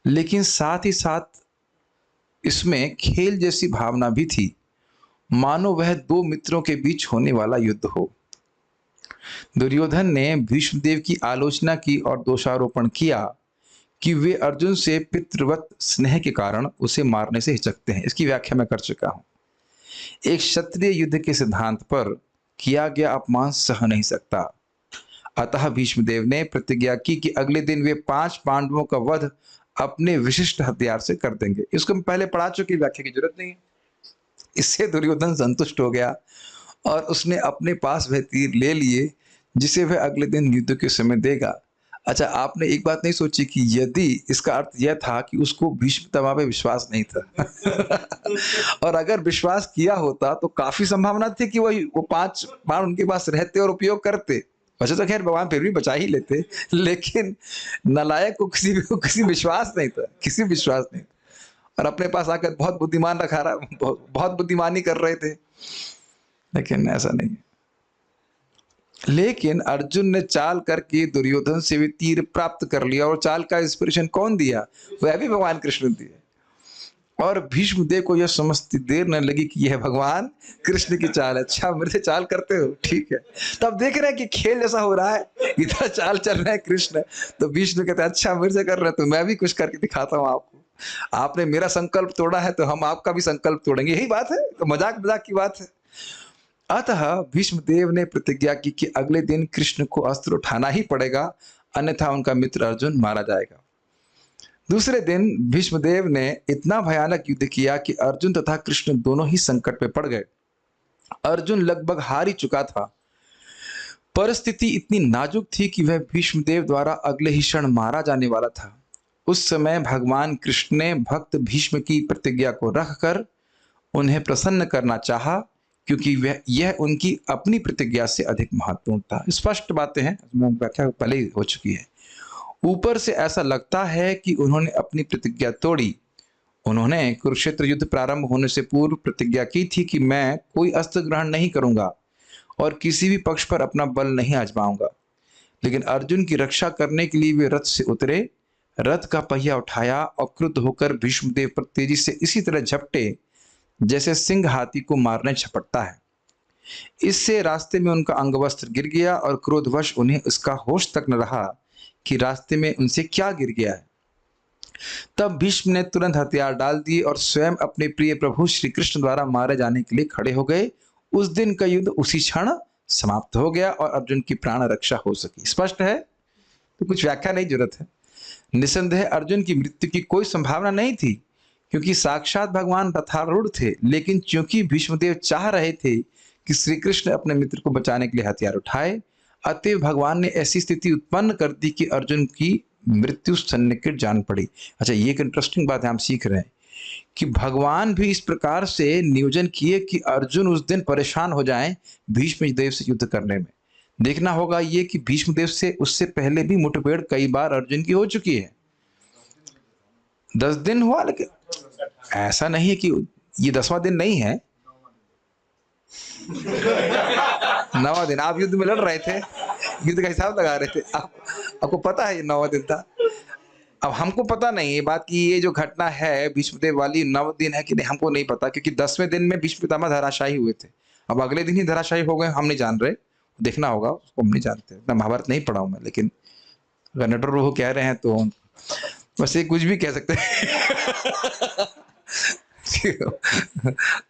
लेकिन साथ ही साथ इसमें खेल जैसी भावना भी थी, मानो वह दो मित्रों के बीच होने वाला युद्ध हो। दुर्योधन ने भीष्मदेव की आलोचना की और दोषारोपण किया कि वे अर्जुन से पितृवत स्नेह के कारण उसे मारने से हिचकते हैं। इसकी व्याख्या मैं कर चुका हूं। एक क्षत्रिय युद्ध के सिद्धांत पर किया गया अपमान सह नहीं सकता। अतः भीष्मदेव ने प्रतिज्ञा की कि अगले दिन वे 5 पांडवों का वध अपने विशिष्ट हथियार से कर देंगे। इसको मैं पहले पढ़ा चुकी, व्याख्या की जरूरत नहीं है। इससे दुर्योधन संतुष्ट हो गया और उसने अपने पास वह तीर ले लिए जिसे वह अगले दिन युद्ध के समय देगा। अच्छा, आपने एक बात नहीं सोची कि यदि इसका अर्थ यह था कि उसको भीष्म पितामह पे विश्वास नहीं था और अगर विश्वास किया होता तो काफी संभावना थी कि वो 5 बाण उनके पास रहते और उपयोग करते। वैसे तो खैर भगवान फिर भी बचा ही लेते, लेकिन नालायक को किसी विश्वास नहीं था, किसी विश्वास नहीं था। और अपने पास आकर बहुत बुद्धिमान रखा रहा, बहुत बुद्धिमानी कर रहे थे, लेकिन ऐसा नहीं। लेकिन अर्जुन ने चाल करके दुर्योधन से भी तीर प्राप्त कर लिया, और चाल का इंस्पिरेशन कौन दिया? वह भी भगवान कृष्ण दिए। और भीष्मदेव को यह समझती देर न लगी कि यह भगवान कृष्ण की चाल है। अच्छा, मेरे से चाल करते हो, ठीक है। तो अब देख रहे हैं कि खेल जैसा हो रहा है, इधर चाल चल रहे हैं कृष्ण, तो भीष्म कहते हैं अच्छा मेरे से कर रहे हो तो मैं भी कुछ करके दिखाता हूँ आपको। आपने मेरा संकल्प तोड़ा है तो हम आपका भी संकल्प तोड़ेंगे, यही बात है। तो मजाक मजाक की बात है। अतः भीष्मदेव ने प्रतिज्ञा की कि अगले दिन कृष्ण को अस्त्र उठाना ही पड़ेगा, अन्यथा उनका मित्र अर्जुन मारा जाएगा। दूसरे दिन भीष्मदेव ने इतना भयानक युद्ध किया कि अर्जुन तथा कृष्ण दोनों ही संकट में पड़ गए। अर्जुन लगभग हार ही चुका था। परिस्थिति इतनी नाजुक थी कि वह भीष्मदेव द्वारा अगले ही क्षण मारा जाने वाला था। उस समय भगवान कृष्ण ने भक्त भीष्म की प्रतिज्ञा को रखकर उन्हें प्रसन्न करना चाहा, क्योंकि यह उनकी अपनी प्रतिज्ञा से अधिक महत्वपूर्ण था। स्पष्ट बातें हैं, व्याख्या पहले ही हो चुकी है। ऊपर से ऐसा लगता है कि उन्होंने अपनी प्रतिज्ञा तोड़ी। उन्होंने कुरुक्षेत्र युद्ध प्रारंभ होने से पूर्व प्रतिज्ञा की थी कि मैं कोई अस्त्र ग्रहण नहीं करूंगा और किसी भी पक्ष पर अपना बल नहीं आजमाऊंगा। लेकिन अर्जुन की रक्षा करने के लिए वे रथ से उतरे, रथ का पहिया उठाया और क्रुद्ध होकर भीष्मदेव पर तेजी से इसी तरह झपटे जैसे सिंह हाथी को मारने झपटता है। इससे रास्ते में उनका अंगवस्त्र गिर गया और क्रोधवश उन्हें इसका होश तक न रहा कि रास्ते में उनसे क्या गिर गया है। तब भीष्म ने तुरंत हथियार डाल दिए और स्वयं अपने प्रिय प्रभु श्री कृष्ण द्वारा मारे जाने के लिए खड़े हो गए। उस दिन का युद्ध उसी क्षण समाप्त हो गया और अर्जुन की प्राण रक्षा हो सकी। स्पष्ट है, तो कुछ व्याख्या नहीं जरूरत है। निसंदेह अर्जुन की मृत्यु की कोई संभावना नहीं थी, क्योंकि साक्षात भगवान रथारूढ़ थे। लेकिन चूंकि भीष्मदेव चाह रहे थे कि श्री कृष्ण अपने मित्र को बचाने के लिए हथियार उठाए, अतएव भगवान ने ऐसी स्थिति उत्पन्न कर दी कि अर्जुन की मृत्यु सन्निकट जान पड़ी। अच्छा, ये एक इंटरेस्टिंग बात है, हम सीख रहे हैं कि भगवान भी इस प्रकार से नियोजन किए कि अर्जुन उस दिन परेशान हो जाएं भीष्मदेव से युद्ध करने में। देखना होगा ये कि भीष्मदेव से उससे पहले भी मुठभेड़ कई बार अर्जुन की हो चुकी है। 10 दिन हुआ, लेकिन ऐसा नहीं है कि ये 10वां दिन नहीं है। 9वां दिन आप युद्ध में लड़ रहे थे, युद्ध का हिसाब लगा रहे थे, आपको पता है ये 9वां दिन था। अब हमको पता नहीं ये बात कि ये जो घटना है भीष्मदेव वाली 9 दिन है कि नहीं, हमको नहीं पता, क्योंकि 10वें दिन में भीष्म पितामह धराशायी हुए थे। अब अगले दिन ही धराशायी हो गए, हम नहीं जान रहे, देखना होगा, उसको हम नहीं जानते। इतना महाभारत नहीं पढ़ा हूं मैं, लेकिन अगर नटर वो कह रहे हैं तो वैसे कुछ भी कह सकते हैं।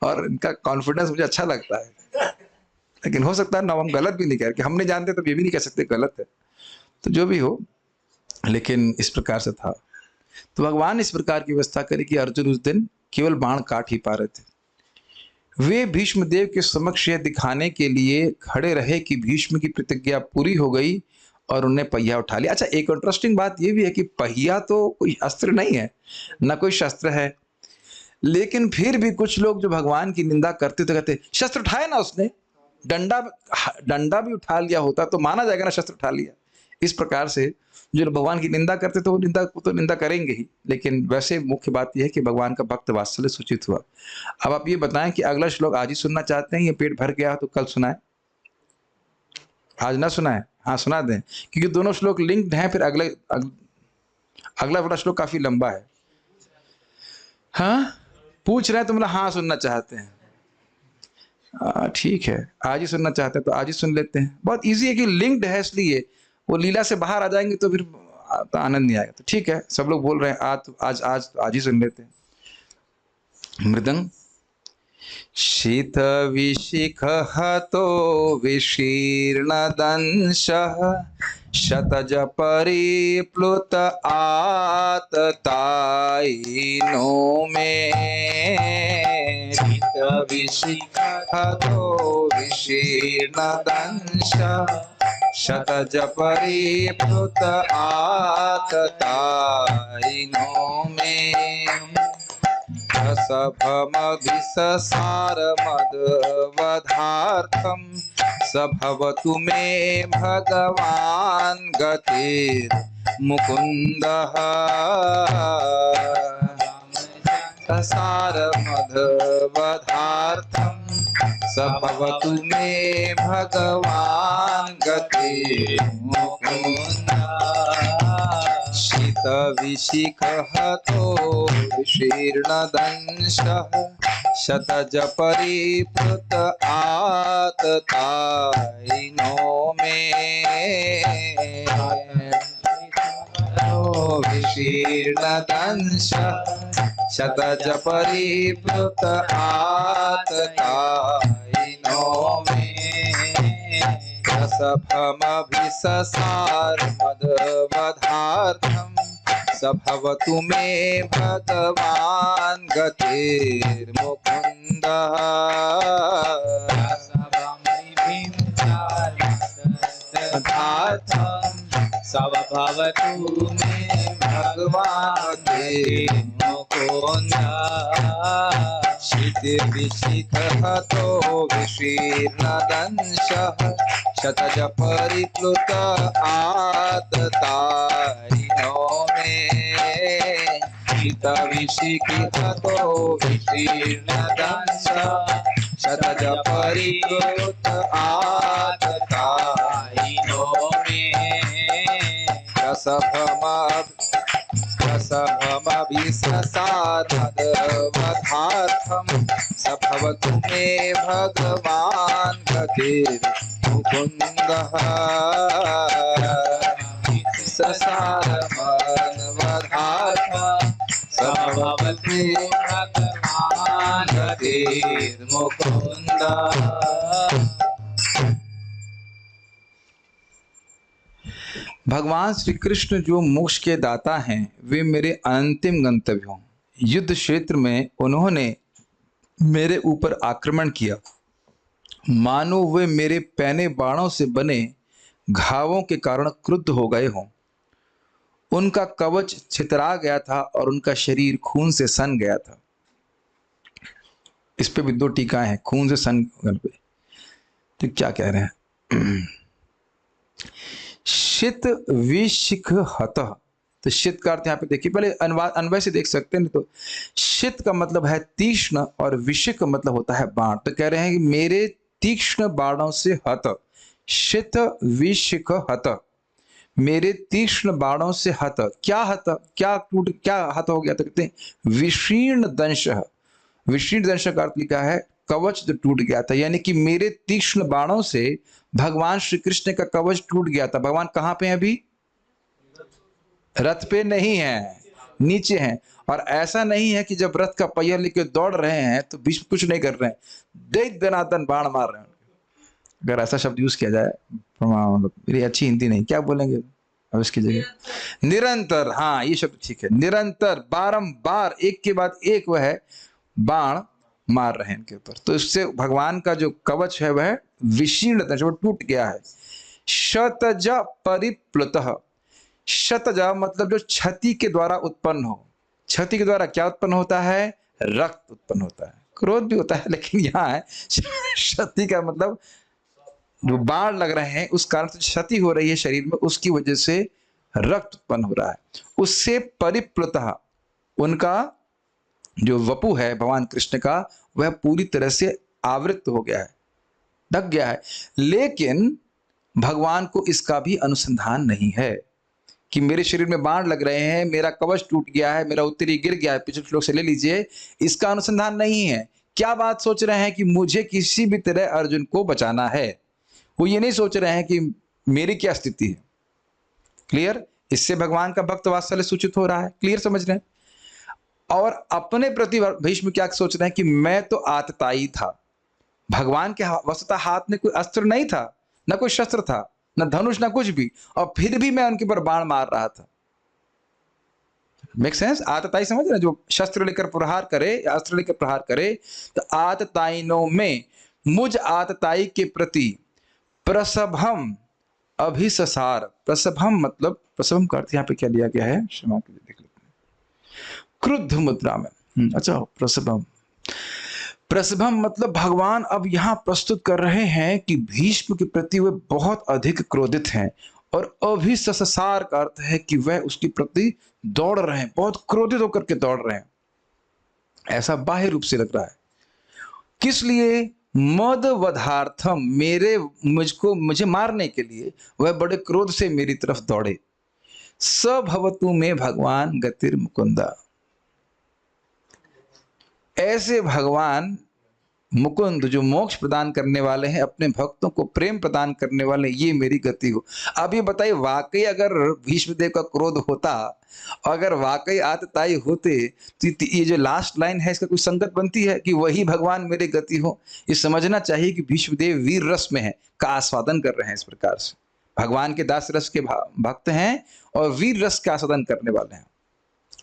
और इनका कॉन्फिडेंस मुझे अच्छा लगता है, लेकिन हो सकता है ना हम गलत भी नहीं कह रहे, कि हम नहीं जानते तो ये भी नहीं कह सकते गलत है। तो जो भी हो, लेकिन इस प्रकार से था। तो भगवान इस प्रकार की व्यवस्था करी कि अर्जुन उस दिन केवल बाण काट ही पा रहे थे। वे भीष्मदेव के समक्ष यह दिखाने के लिए खड़े रहे कि भीष्म की प्रतिज्ञा पूरी हो गई और उन्हें पहिया उठा लिया। अच्छा, एक इंटरेस्टिंग बात यह भी है कि पहिया तो कोई अस्त्र नहीं है, ना कोई शस्त्र है, लेकिन फिर भी कुछ लोग जो भगवान की निंदा करते तो कहते शस्त्र उठाया ना उसने, डंडा भी उठा लिया होता तो माना जाएगा ना शस्त्र उठा लिया। इस प्रकार से जो भगवान की निंदा करते तो वो निंदा करेंगे ही, लेकिन वैसे मुख्य बात यह है कि भगवान का भक्त वात्सल्य सूचित हुआ। अब आप ये बताएं कि अगला श्लोक आज ही सुनना चाहते हैं, ये पेट भर गया तो कल सुनाए, आज ना सुनाए? हाँ सुना दें, क्योंकि दोनों श्लोक लिंक्ड हैं। फिर अगला वाला श्लोक काफी लंबा है। हाँ पूछ रहे हैं तो मतलब हाँ सुनना चाहते हैं, ठीक है, आज ही सुनना चाहते हैं तो आज ही सुन लेते हैं। बहुत इजी है कि लिंक्ड है, इसलिए वो लीला से बाहर आ जाएंगे तो फिर तो आनंद नहीं आएगा। तो ठीक है, सब लोग बोल रहे हैं आज ही सुन लेते हैं। मृदंग शीत विशिख हतो विशीर्ण दंशः शतज परिप्लुत आततायिनो मे शीत विशिख हतो विशीर्ण दंशः शतज परिप्लुत आततायिनो मे रसभमभिससार मदवधार्थं सभवतु मे भगवान गतिर् मुकुन्दः सारमधवधार्थं सभवतु मे भगवान गतिर् मुकुन्दः शीतविशिखहतो विशीर्णदंशः शतज परिप्लुत आततायिनो मे विशीर्णदंशः शतज परिप्लुत आततायिनो मे रसभमभिससार मदवधार्थं सभवतु मे भगवान गतिर्मुकुन्दः सभवतु मे भगवान मुकुन्दः शीतविशिखहतो विशीर्णदंशः शतज परिप्लुत आततायिनो मे शीतविशिखहतो विशीर्णदंशः शतज परिप्लुत आततायिनो मे रसभमभिससादवधार्थं सभवतु मे भगवान गतिर्मुकुन्दः ससारमधवधार्थं सभवतु मे भगवान गतिर्मुकुन्दः। भगवान श्री कृष्ण जो मोक्ष के दाता हैं वे मेरे अंतिम गंतव्य हों। युद्ध क्षेत्र में उन्होंने मेरे ऊपर आक्रमण किया, मानो वे मेरे पैने बाणों से बने घावों के कारण क्रुद्ध हो गए हों। उनका कवच छितरा गया था और उनका शरीर खून से सन गया था। इस पे भी दो टीकाएं हैं, खून से सन पे। तो क्या कह रहे हैं? शित विशिख हतः, तो शित का अर्थ यहाँ पे देखिए, पहले अन्वय से देख सकते हैं। तो शित का मतलब है तीक्ष्ण और विशिख का मतलब होता है बाण। तो कह रहे हैं कि मेरे तीक्ष्ण बाणों से हत, शित विशिख हत, मेरे तीक्ष्ण बाणों से हत। क्या हत, क्या टूट, क्या हत हो गया? तो कहते हैं विशीर्ण दंश। विशीर्ण दंश का अर्थ लिखा है कवच जो टूट गया था, यानी कि मेरे तीक्ष्ण बाणों से भगवान श्री कृष्ण का कवच टूट गया था। भगवान कहाँ पे हैं अभी? रथ पे नहीं है, नीचे हैं। और ऐसा नहीं है कि जब रथ का पहिया लेके दौड़ रहे हैं तो बीच में कुछ नहीं कर रहे हैं, दे दनादन बाण मार रहे हैं। अगर ऐसा शब्द यूज किया जाए, मेरी अच्छी हिंदी नहीं, क्या बोलेंगे अब इसकी जगह? निरंतर। हाँ, ये शब्द ठीक है, निरंतर, बारंबार, एक के बाद एक वह बाण मार रहे हैं इनके ऊपर। तो इससे भगवान का जो कवच है वह विशीर्ण दंश, वो टूट गया है। शतज परिप्लुतः, शतज मतलब जो क्षति के द्वारा उत्पन्न हो। क्षति के द्वारा क्या उत्पन्न होता है? रक्त उत्पन्न होता है, क्रोध भी होता है, लेकिन यहाँ है क्षति का मतलब जो बाण लग रहे हैं उस कारण से क्षति हो रही है शरीर में, उसकी वजह से रक्त उत्पन्न हो रहा है। उससे परिप्लुतः, उनका जो वपु है भगवान कृष्ण का, वह पूरी तरह से आवृत हो गया है, ढक गया है। लेकिन भगवान को इसका भी अनुसंधान नहीं है कि मेरे शरीर में बाण लग रहे हैं, मेरा कवच टूट गया है, मेरा उत्तरी गिर गया है। पिछले श्लोक से ले लीजिए, इसका अनुसंधान नहीं है। क्या बात सोच रहे हैं कि मुझे किसी भी तरह अर्जुन को बचाना है। वो ये नहीं सोच रहे हैं कि मेरी क्या स्थिति है। क्लियर? इससे भगवान का भक्त वात्सल्य सूचित हो रहा है। क्लियर समझ रहे हैं? और अपने प्रति भीष्म क्या सोच रहे हैं कि मैं तो आतताई था, भगवान के वस्तुतः हाथ में कोई अस्त्र नहीं था, न कोई शस्त्र था, न धनुष, न कुछ भी, और फिर भी मैं उनके ऊपर बाण मार रहा था। Make sense? आतताई समझ रहे? जो शस्त्र लेकर प्रहार करे या अस्त्र लेकर प्रहार करे, तो आतताइनों में मुझ आतताई के प्रति प्रसभम अभिससार। प्रसभम मतलब, प्रसभम का अर्थ यहाँ पे क्या लिया गया है, क्षमा कीजिए, देख लेते हैं, क्रुद्ध मुद्रा में। अच्छा, प्रसभम, प्रसभम मतलब भगवान अब यहां प्रस्तुत कर रहे हैं कि भीष्म के प्रति वे बहुत अधिक क्रोधित हैं, और अभिससार का अर्थ है कि वह उसके प्रति दौड़ रहे हैं, बहुत क्रोधित होकर के दौड़ रहे हैं, ऐसा बाह्य रूप से लग रहा है। किस लिए? मद वधार्थम, मुझे मारने के लिए वह बड़े क्रोध से मेरी तरफ दौड़े। स भवतु में भगवान गतिर मुकुंदा, ऐसे भगवान मुकुंद जो मोक्ष प्रदान करने वाले हैं, अपने भक्तों को प्रेम प्रदान करने वाले, ये मेरी गति हो। अब ये बताइए, वाकई अगर भीष्मदेव का क्रोध होता, अगर वाकई आतताई होते, तो ये जो लास्ट लाइन है इसका कोई संगत बनती है कि वही भगवान मेरी गति हो? ये समझना चाहिए कि भीष्मदेव वीर रस में है का आस्वादन कर रहे हैं। इस प्रकार से भगवान के दास रस के भक्त हैं और वीर रस का आस्वादन करने वाले हैं,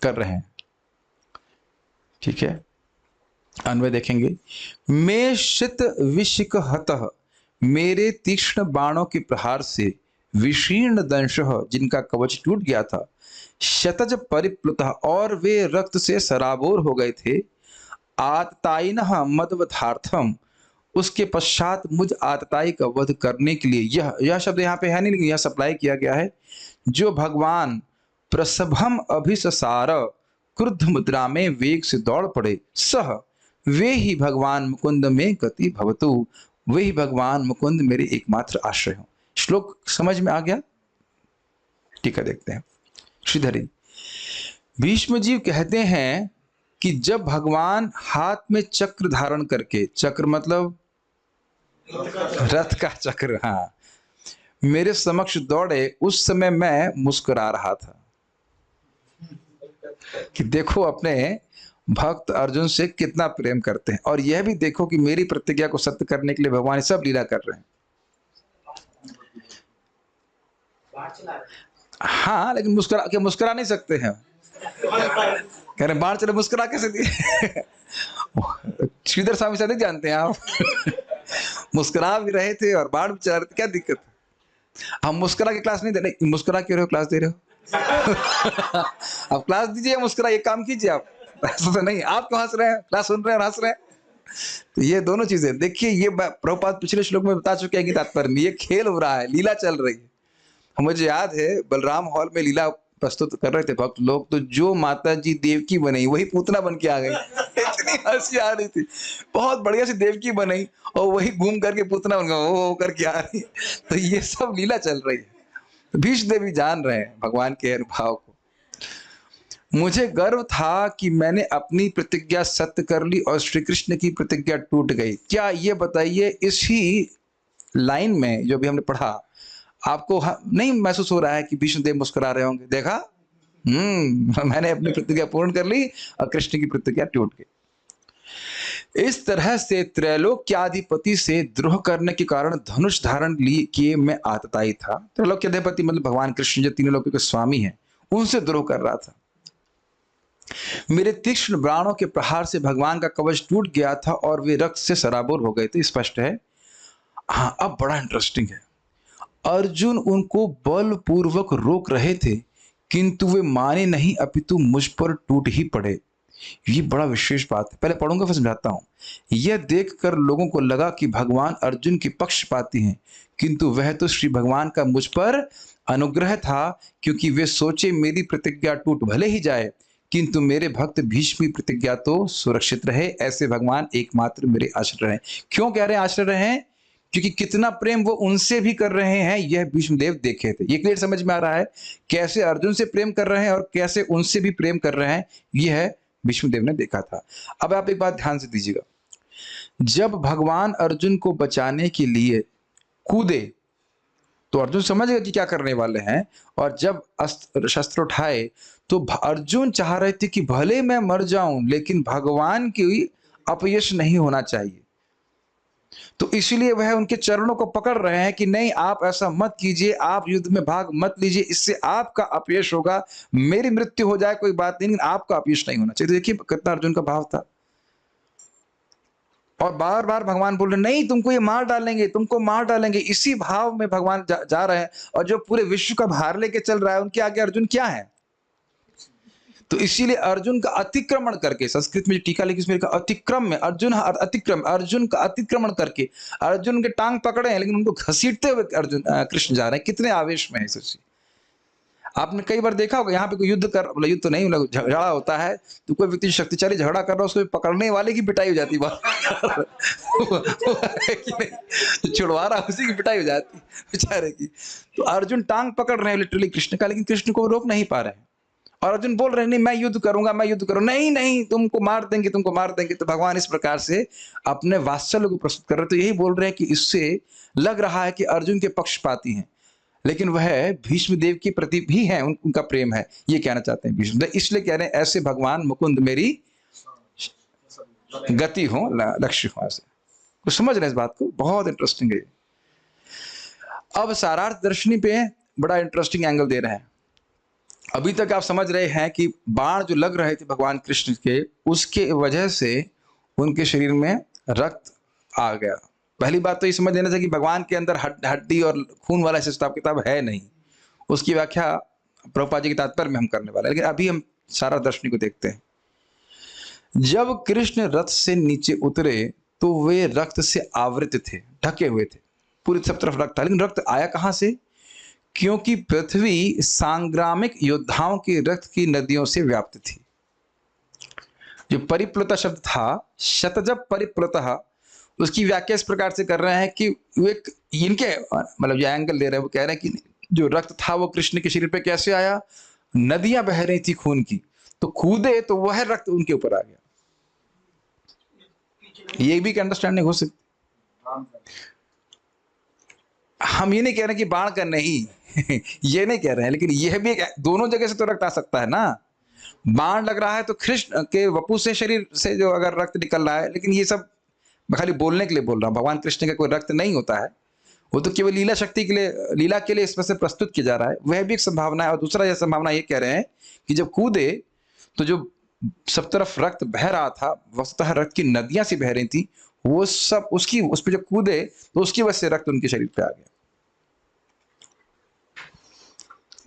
कर रहे हैं। ठीक है, अन्वय देखेंगे। मैं शित विशिक हतः, मेरे तीक्ष्ण बाणों के प्रहार से विशीर्ण दंशः, जिनका कवच टूट गया था, शतज परिप्लुतः, और वे रक्त से सराबोर हो गए थे, आततायिनः मदवधार्थम, उसके पश्चात मुझ आतताई का वध करने के लिए, यह शब्द यहाँ पे है नहीं, लेकिन यह सप्लाई किया गया है, जो भगवान प्रसभम अभिससार, क्रुद्ध मुद्रा में वेग से दौड़ पड़े, सह, वे ही भगवान मुकुंद में गति भवतु, वे ही भगवान मुकुंद मेरे एकमात्र आश्रय हो। श्लोक समझ में आ गया? टीका देखते हैं। श्रीधरी, भीष्म जी कहते हैं कि जब भगवान हाथ में चक्र धारण करके, चक्र मतलब रथ का चक्र, हाँ, मेरे समक्ष दौड़े, उस समय मैं मुस्कुरा रहा था कि देखो अपने भक्त अर्जुन से कितना प्रेम करते हैं, और यह भी देखो कि मेरी प्रतिज्ञा को सत्य करने के लिए भगवान ये सब लीला कर रहे हैं। हाँ, लेकिन मुस्कुरा नहीं सकते हैं। कह रहे बाढ़ चले, मुस्कुरा कैसे दिए? श्रीधर स्वामी से नहीं जानते हैं आप? मुस्कुरा भी रहे थे और बाढ़ भी चला रहे थे, क्या दिक्कत है? हम मुस्कुरा के क्लास नहीं दे रहे। मुस्कुरा क्यों रहे हो, क्लास दे रहे हो? अब क्लास दीजिए, मुस्कुरा, ये काम कीजिए आप। ऐसा तो नहीं आप क्यों हंस रहे हैं, क्लास सुन रहे हैं और हंस रहे हैं। तो ये दोनों चीजें देखिए, ये प्रभुपाद पिछले श्लोक में बता चुके हैं कि तात्पर्य ये खेल हो रहा है, लीला चल रही है। मुझे याद है बलराम हॉल में लीला प्रस्तुत कर रहे थे भक्त लोग, तो जो माता जी देवकी बनाई वही पूतना बन के आ गई। इतनी हंसी आ रही थी, बहुत बढ़िया सी देवकी बनाई और वही घूम करके पूतना बन गया, वो करके आ रही। तो ये सब लीला चल रही है। तो भीष्म देवी जान रहे हैं भगवान के अनुभाव को। मुझे गर्व था कि मैंने अपनी प्रतिज्ञा सत्य कर ली और श्री कृष्ण की प्रतिज्ञा टूट गई। क्या ये बताइए, इसी लाइन में जो भी हमने पढ़ा, आपको नहीं महसूस हो रहा है कि भीष्मदेव मुस्कुरा रहे होंगे? देखा, मैंने अपनी प्रतिज्ञा पूर्ण कर ली और कृष्ण की प्रतिज्ञा टूट गई। इस तरह से त्रैलोक्याधिपति से द्रोह करने के कारण धनुष धारण किए मैं आतताई था। त्रैलोक्याधिपति मतलब भगवान कृष्ण जो तीनों लोकों के स्वामी हैं, उनसे द्रोह कर रहा था। मेरे तीक्ष्ण बाणों के प्रहार से भगवान का कवच टूट गया था और वे रक्त से सराबोर हो गए थे। स्पष्ट है। हाँ, अब बड़ा इंटरेस्टिंग है। अर्जुन उनको बलपूर्वक रोक रहे थे, किंतु वे माने नहीं, अपितु मुझ पर टूट ही पड़े। ये बड़ा विशेष बात है, पहले पढ़ूंगा फिर समझाता हूं। यह देखकर लोगों को लगा कि भगवान अर्जुन के पक्षपाती हैं, किंतु वह तो श्री भगवान का मुझ पर अनुग्रह था, क्योंकि वे सोचे मेरी प्रतिज्ञा टूट भले ही जाए, किंतु मेरे भक्त भीष्म की प्रतिज्ञा तो सुरक्षित रहे। ऐसे भगवान एकमात्र मेरे आश्रय रहे। क्यों कह रहे हैं आश्रय रहे? क्योंकि कितना प्रेम वो उनसे भी कर रहे हैं, यह भीष्मदेव देखे थे। ये क्लियर समझ में आ रहा है कैसे अर्जुन से प्रेम कर रहे हैं और कैसे उनसे भी प्रेम कर रहे हैं, यह भीष्मदेव ने देखा था। अब आप एक बात ध्यान से दीजिएगा, जब भगवान अर्जुन को बचाने के लिए कूदे तो अर्जुन समझ गए कि क्या करने वाले हैं, और जब शस्त्र उठाए तो अर्जुन चाह रहे थे कि भले मैं मर जाऊं, लेकिन भगवान की अपयश नहीं होना चाहिए। तो इसलिए वह उनके चरणों को पकड़ रहे हैं कि नहीं, आप ऐसा मत कीजिए, आप युद्ध में भाग मत लीजिए, इससे आपका अपयश होगा। मेरी मृत्यु हो जाए कोई बात नहीं, लेकिन आपका अपयश नहीं होना चाहिए। तो देखिए कितना अर्जुन का भाव था। और बार बार भगवान बोल रहे नहीं, तुमको ये मार डालेंगे, तुमको मार डालेंगे। इसी भाव में भगवान जा रहे हैं, और जो पूरे विश्व का भार लेके चल रहा है, उनके आगे अर्जुन क्या है? तो इसीलिए अर्जुन का अतिक्रमण करके, संस्कृत में जो टीका लिखी उसमें लिखा अतिक्रम में, अर्जुन का अतिक्रमण करके अर्जुन के टांग पकड़े हैं, लेकिन उनको घसीटते हुए कृष्ण जा रहे हैं। कितने आवेश में है सोचिए। आपने कई बार देखा होगा, यहाँ पे कोई युद्ध तो नहीं, झगड़ा होता है तो कोई व्यक्ति शक्तिशाली झगड़ा कर रहा है, उसको पकड़ने वाले की पिटाई हो जाती है छुड़वा रहा उसी की पिटाई हो जाती है बेचारे की। तो अर्जुन टांग पकड़ रहे हैं लिटरली कृष्ण का, लेकिन कृष्ण को रोक नहीं पा रहे हैं। और अर्जुन बोल रहे हैं नहीं मैं युद्ध करूंगा, मैं युद्ध करूंगा, नहीं नहीं तुमको मार देंगे, तुमको मार देंगे। तो भगवान इस प्रकार से अपने वात्सल्य को प्रस्तुत कर रहे हैं। तो यही बोल रहे हैं कि इससे लग रहा है कि अर्जुन के पक्षपाती हैं, लेकिन वह भीष्म देव के प्रति भी है, उनका प्रेम है, ये कहना चाहते हैं भीष्म देव। इसलिए कह रहे हैं ऐसे भगवान मुकुंद मेरी गति हो, लक्ष्य हो। ऐसे तो समझ रहे हैं इस बात को, बहुत इंटरेस्टिंग है। अब सारार्थ दर्शनी पे बड़ा इंटरेस्टिंग एंगल दे रहे हैं। अभी तक आप समझ रहे हैं कि बाण जो लग रहे थे भगवान कृष्ण के, उसके वजह से उनके शरीर में रक्त आ गया। पहली बात तो ये समझ लेना चाहिए कि भगवान के अंदर हड्डी और खून वाला हिसाब किताब है नहीं। उसकी व्याख्या प्रभुपाद जी के तात्पर्य में हम करने वाले हैं, लेकिन अभी हम सारा दर्शनी को देखते हैं। जब कृष्ण रथ से नीचे उतरे तो वे रक्त से आवृत थे, ढके हुए थे, पूरी सब तरफ रक्त था। लेकिन रक्त आया कहां से? क्योंकि पृथ्वी सांग्रामिक योद्धाओं के रक्त की नदियों से व्याप्त थी। जो परिप्लुत शब्द था, शतजब परिप्लुतः, उसकी व्याख्या इस प्रकार से कर रहे हैं कि इनके मतलब जो एंगल ले रहे हैं वो कह रहे हैं कि जो रक्त था वो कृष्ण के शरीर पे कैसे आया? नदियां बह रही थी खून की, तो कूदे तो वह रक्त उनके ऊपर आ गया। ये भी एक अंडरस्टैंडिंग हो सकती। हम ये नहीं कह रहे कि बाण का नहीं ये नहीं कह रहे हैं, लेकिन यह भी दोनों जगह से तो रक्त आ सकता है ना। बाण लग रहा है तो कृष्ण के वपु से, शरीर से जो अगर रक्त निकल रहा है, लेकिन ये सब मैं खाली बोलने के लिए बोल रहा हूं। भगवान कृष्ण का कोई रक्त नहीं होता है, वो तो केवल लीला शक्ति के लिए, लीला के लिए इसमें से प्रस्तुत किया जा रहा है। वह भी एक संभावना है। और दूसरा यह संभावना ये कह रहे हैं कि जब कूदे तो जो सब तरफ रक्त बह रहा था, वस्तुतः रक्त की नदियां सी बह रही थी, वो सब उसकी उस पर जब कूदे तो उसकी वजह से रक्त उनके शरीर पे आ गया।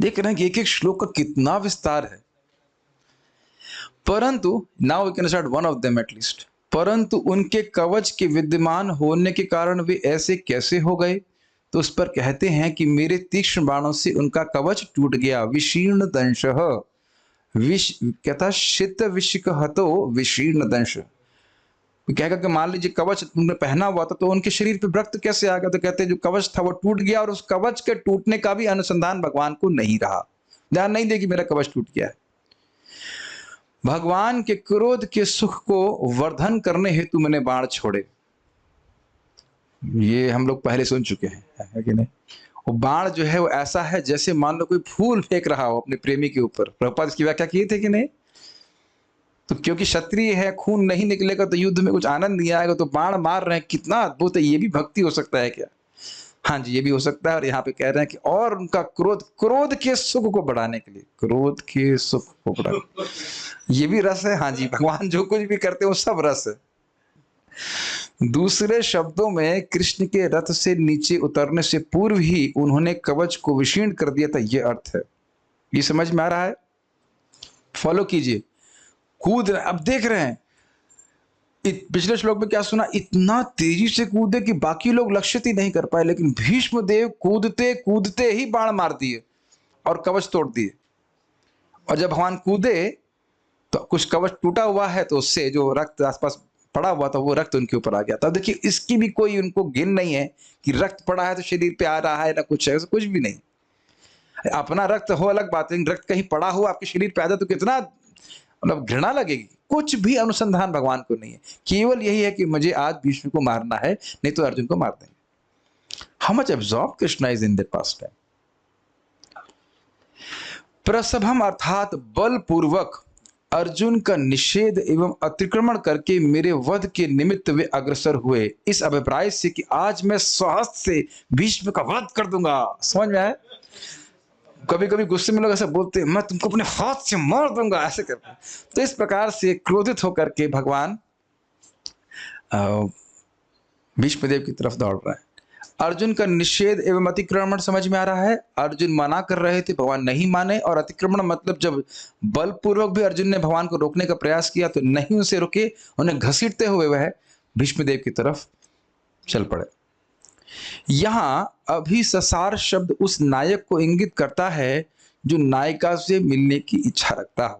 देख रहे हैं कि एक एक श्लोक का कितना विस्तार है। परंतु now we can start one of them at least. परंतु उनके कवच के विद्यमान होने के कारण वे ऐसे कैसे हो गए? तो उस पर कहते हैं कि मेरे तीक्ष्ण बाणों से उनका कवच टूट गया। विशीर्ण दंशः, कहता शित विशिक हतो विशीर्ण दंश। कहेगा कि मान लीजिए कवच उन्होंने पहना हुआ था तो उनके शरीर पे रक्त कैसे आ गया? तो कहते हैं जो कवच था वो टूट गया, और उस कवच के टूटने का भी अनुसंधान भगवान को नहीं रहा। ध्यान नहीं दे कि मेरा कवच टूट गया है। भगवान के क्रोध के सुख को वर्धन करने हेतु मैंने बाण छोड़े। ये हम लोग पहले सुन चुके हैं, है कि नहीं? वो बाण जो है वो ऐसा है जैसे मान लो कोई फूल फेंक रहा हो अपने प्रेमी के ऊपर। प्रभुपाद इसकी व्याख्या किए थे कि नहीं? तो क्योंकि क्षत्रिय है, खून नहीं निकलेगा तो युद्ध में कुछ आनंद नहीं आएगा, तो बाण मार रहे हैं, कितना अद्भुत है। ये भी भक्ति हो सकता है क्या? हाँ जी, ये भी हो सकता है। और यहाँ पे कह रहे हैं कि और उनका क्रोध के सुख को बढ़ाने के लिए, क्रोध के सुख को बढ़ाने, ये भी रस है। हाँ जी, भगवान जो कुछ भी करते हैं वो सब रस है। दूसरे शब्दों में कृष्ण के रथ से नीचे उतरने से पूर्व ही उन्होंने कवच को विशीर्ण कर दिया था, ये अर्थ है। ये समझ में आ रहा है? फॉलो कीजिए। कूद रहे, अब देख रहे हैं पिछले श्लोक में क्या सुना? इतना तेजी से कूदे कि बाकी लोग लक्षित ही नहीं कर पाए, लेकिन भीष्म देव कूदते कूदते ही बाण मार दिए और कवच तोड़ दिए। और जब भगवान कूदे तो कुछ कवच टूटा हुआ है, तो उससे जो रक्त आसपास पड़ा हुआ था वो रक्त उनके ऊपर आ गया था। देखिए इसकी भी कोई उनको गिन नहीं है कि रक्त पड़ा है तो शरीर पे आ रहा है, ना कुछ है, कुछ भी नहीं। अपना रक्त हो अलग बात है, रक्त कहीं पड़ा हुआ आपके शरीर पे आ जाए तो कितना मतलब घृणा लगेगी। कुछ भी अनुसंधान भगवान को नहीं है, केवल यही है कि मुझे आज भीष्म को मारना है, नहीं तो अर्जुन को मार देंगे। How much absorb Krishna is in the past time. प्रसभम अर्थात बलपूर्वक अर्जुन का निषेध एवं अतिक्रमण करके मेरे वध के निमित्त वे अग्रसर हुए, इस अभिप्राय से कि आज मैं स्वहस्त से भीष्म का वध कर दूंगा। समझ में आए? कभी कभी गुस्से में लोग ऐसा बोलते हैं, मैं तुमको अपने हाथ से मार दूंगा, ऐसे करते हैं। तो इस प्रकार से क्रोधित होकर के भगवान भीष्मदेव की तरफ दौड़ रहा है। अर्जुन का निषेध एवं अतिक्रमण समझ में आ रहा है। अर्जुन मना कर रहे थे, भगवान नहीं माने, और अतिक्रमण मतलब जब बलपूर्वक भी अर्जुन ने भगवान को रोकने का प्रयास किया तो नहीं उसे रोके, उन्हें घसीटते हुए वह भीष्मदेव की तरफ चल पड़े। यहां अभिससार शब्द उस नायक को इंगित करता है जो नायिका से मिलने की इच्छा रखता हो।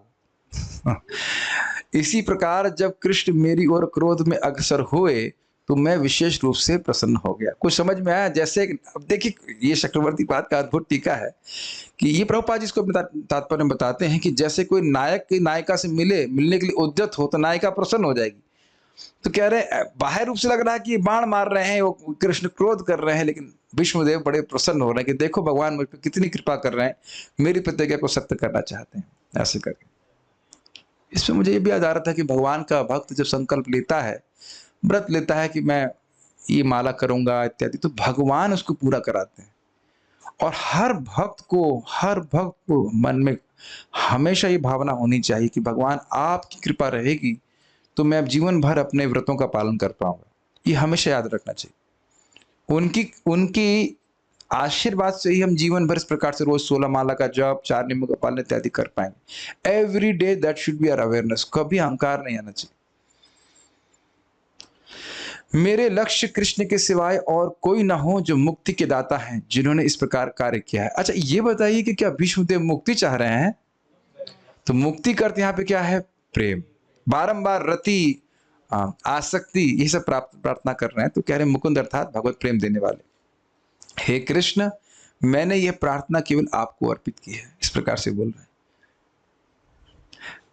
इसी प्रकार जब कृष्ण मेरी ओर क्रोध में अग्रसर हुए तो मैं विशेष रूप से प्रसन्न हो गया। कुछ समझ में आया? जैसे अब देखिए, ये चक्रवर्ती पाद का अद्भुत टीका है कि ये प्रभुपाद जी इसको तात्पर्य में बताते हैं कि जैसे कोई नायक की नायिका से मिलने के लिए उद्यत हो तो नायिका प्रसन्न हो जाएगी। तो कह रहे बाहर रूप से लग रहा है कि बाण मार रहे हैं, वो कृष्ण क्रोध कर रहे हैं, लेकिन भीष्मदेव बड़े प्रसन्न हो रहे हैं कि देखो भगवान मुझ पर कितनी कृपा कर रहे हैं, मेरी प्रतिज्ञा को सत्य करना चाहते हैं, ऐसे करके। इसमें मुझे ये भी याद आ रहा था कि भगवान का भक्त जब संकल्प लेता है, व्रत लेता है कि मैं ये माला करूंगा इत्यादि, तो भगवान उसको पूरा कराते हैं। और हर भक्त को मन में हमेशा ये भावना होनी चाहिए कि भगवान आपकी कृपा रहेगी तो मैं अब जीवन भर अपने व्रतों का पालन कर पाऊंगा। ये हमेशा याद रखना चाहिए। उनकी आशीर्वाद से ही हम जीवन भर इस प्रकार से रोज 16 माला का जप, 4 नियमों का पालन इत्यादि कर पाएंगे। Every day that should be our awareness. कभी अहंकार नहीं आना चाहिए। मेरे लक्ष्य कृष्ण के सिवाय और कोई ना हो जो मुक्ति के दाता हैं, जिन्होंने इस प्रकार कार्य किया है। अच्छा, ये बताइए कि क्या भीष्मदेव मुक्ति चाह रहे हैं? तो मुक्ति करते यहाँ पे क्या है? प्रेम। बारंबार रति, आसक्ति, ये सब प्रार्थना कर रहे हैं। तो कह रहे हैं मुकुंद अर्थात भगवत प्रेम देने वाले, हे कृष्ण, मैंने यह प्रार्थना केवल आपको अर्पित की है। इस प्रकार से बोल रहे हैं।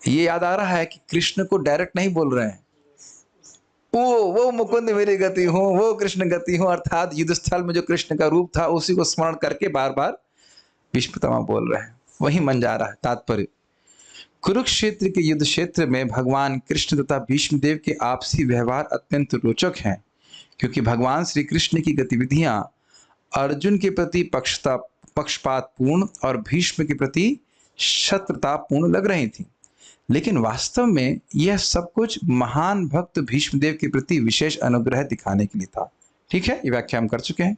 ये याद आ रहा है कि कृष्ण को डायरेक्ट नहीं बोल रहे हैं, वो मुकुंद मेरी गति हो, वो कृष्ण गति हो, अर्थात युद्ध स्थल में जो कृष्ण का रूप था उसी को स्मरण करके बार बार भीष्मपितामह बोल रहे हैं। वही मन जा रहा है। तात्पर्य, कुरुक्षेत्र के युद्ध क्षेत्र में भगवान कृष्ण तथा भीष्मदेव के आपसी व्यवहार अत्यंत रोचक हैं, क्योंकि भगवान श्री कृष्ण की गतिविधियां अर्जुन के प्रति पक्षपातपूर्ण और भीष्म के प्रति शत्रुतापूर्ण लग रही थी, लेकिन वास्तव में यह सब कुछ महान भक्त भीष्मदेव के प्रति विशेष अनुग्रह दिखाने के लिए था। ठीक है, ये व्याख्या हम कर चुके हैं।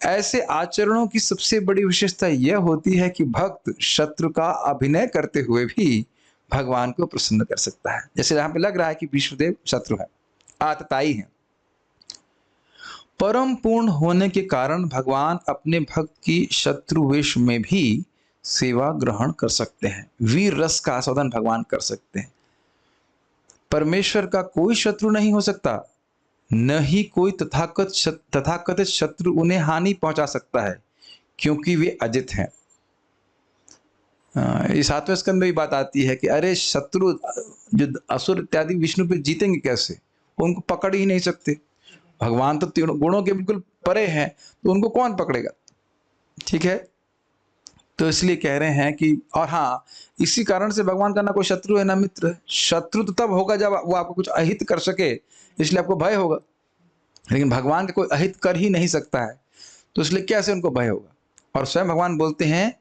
ऐसे आचरणों की सबसे बड़ी विशेषता यह होती है कि भक्त शत्रु का अभिनय करते हुए भी भगवान को प्रसन्न कर सकता है। जैसे यहां पे लग रहा है कि भीष्मदेव शत्रु है, आतताई है। परम पूर्ण होने के कारण भगवान अपने भक्त की शत्रु वेश में भी सेवा ग्रहण कर सकते हैं। वीर रस का आस्वादन भगवान कर सकते हैं। परमेश्वर का कोई शत्रु नहीं हो सकता, न ही कोई तथाकथित शत्रु उन्हें हानि पहुंचा सकता है, क्योंकि वे अजित हैं। इस 7वें स्कंद में भी बात आती है कि अरे शत्रु जो असुर इत्यादि विष्णु पे जीतेंगे कैसे? उनको पकड़ ही नहीं सकते। भगवान तो गुणों के बिल्कुल परे हैं, तो उनको कौन पकड़ेगा? ठीक है, तो इसलिए कह रहे हैं कि, और हाँ, इसी कारण से भगवान का ना कोई शत्रु है ना मित्र है। शत्रु तो तब होगा जब वो आपको कुछ अहित कर सके, इसलिए आपको भय होगा, लेकिन भगवान का कोई अहित कर ही नहीं सकता है, तो इसलिए कैसे उनको भय होगा? और स्वयं भगवान बोलते हैं,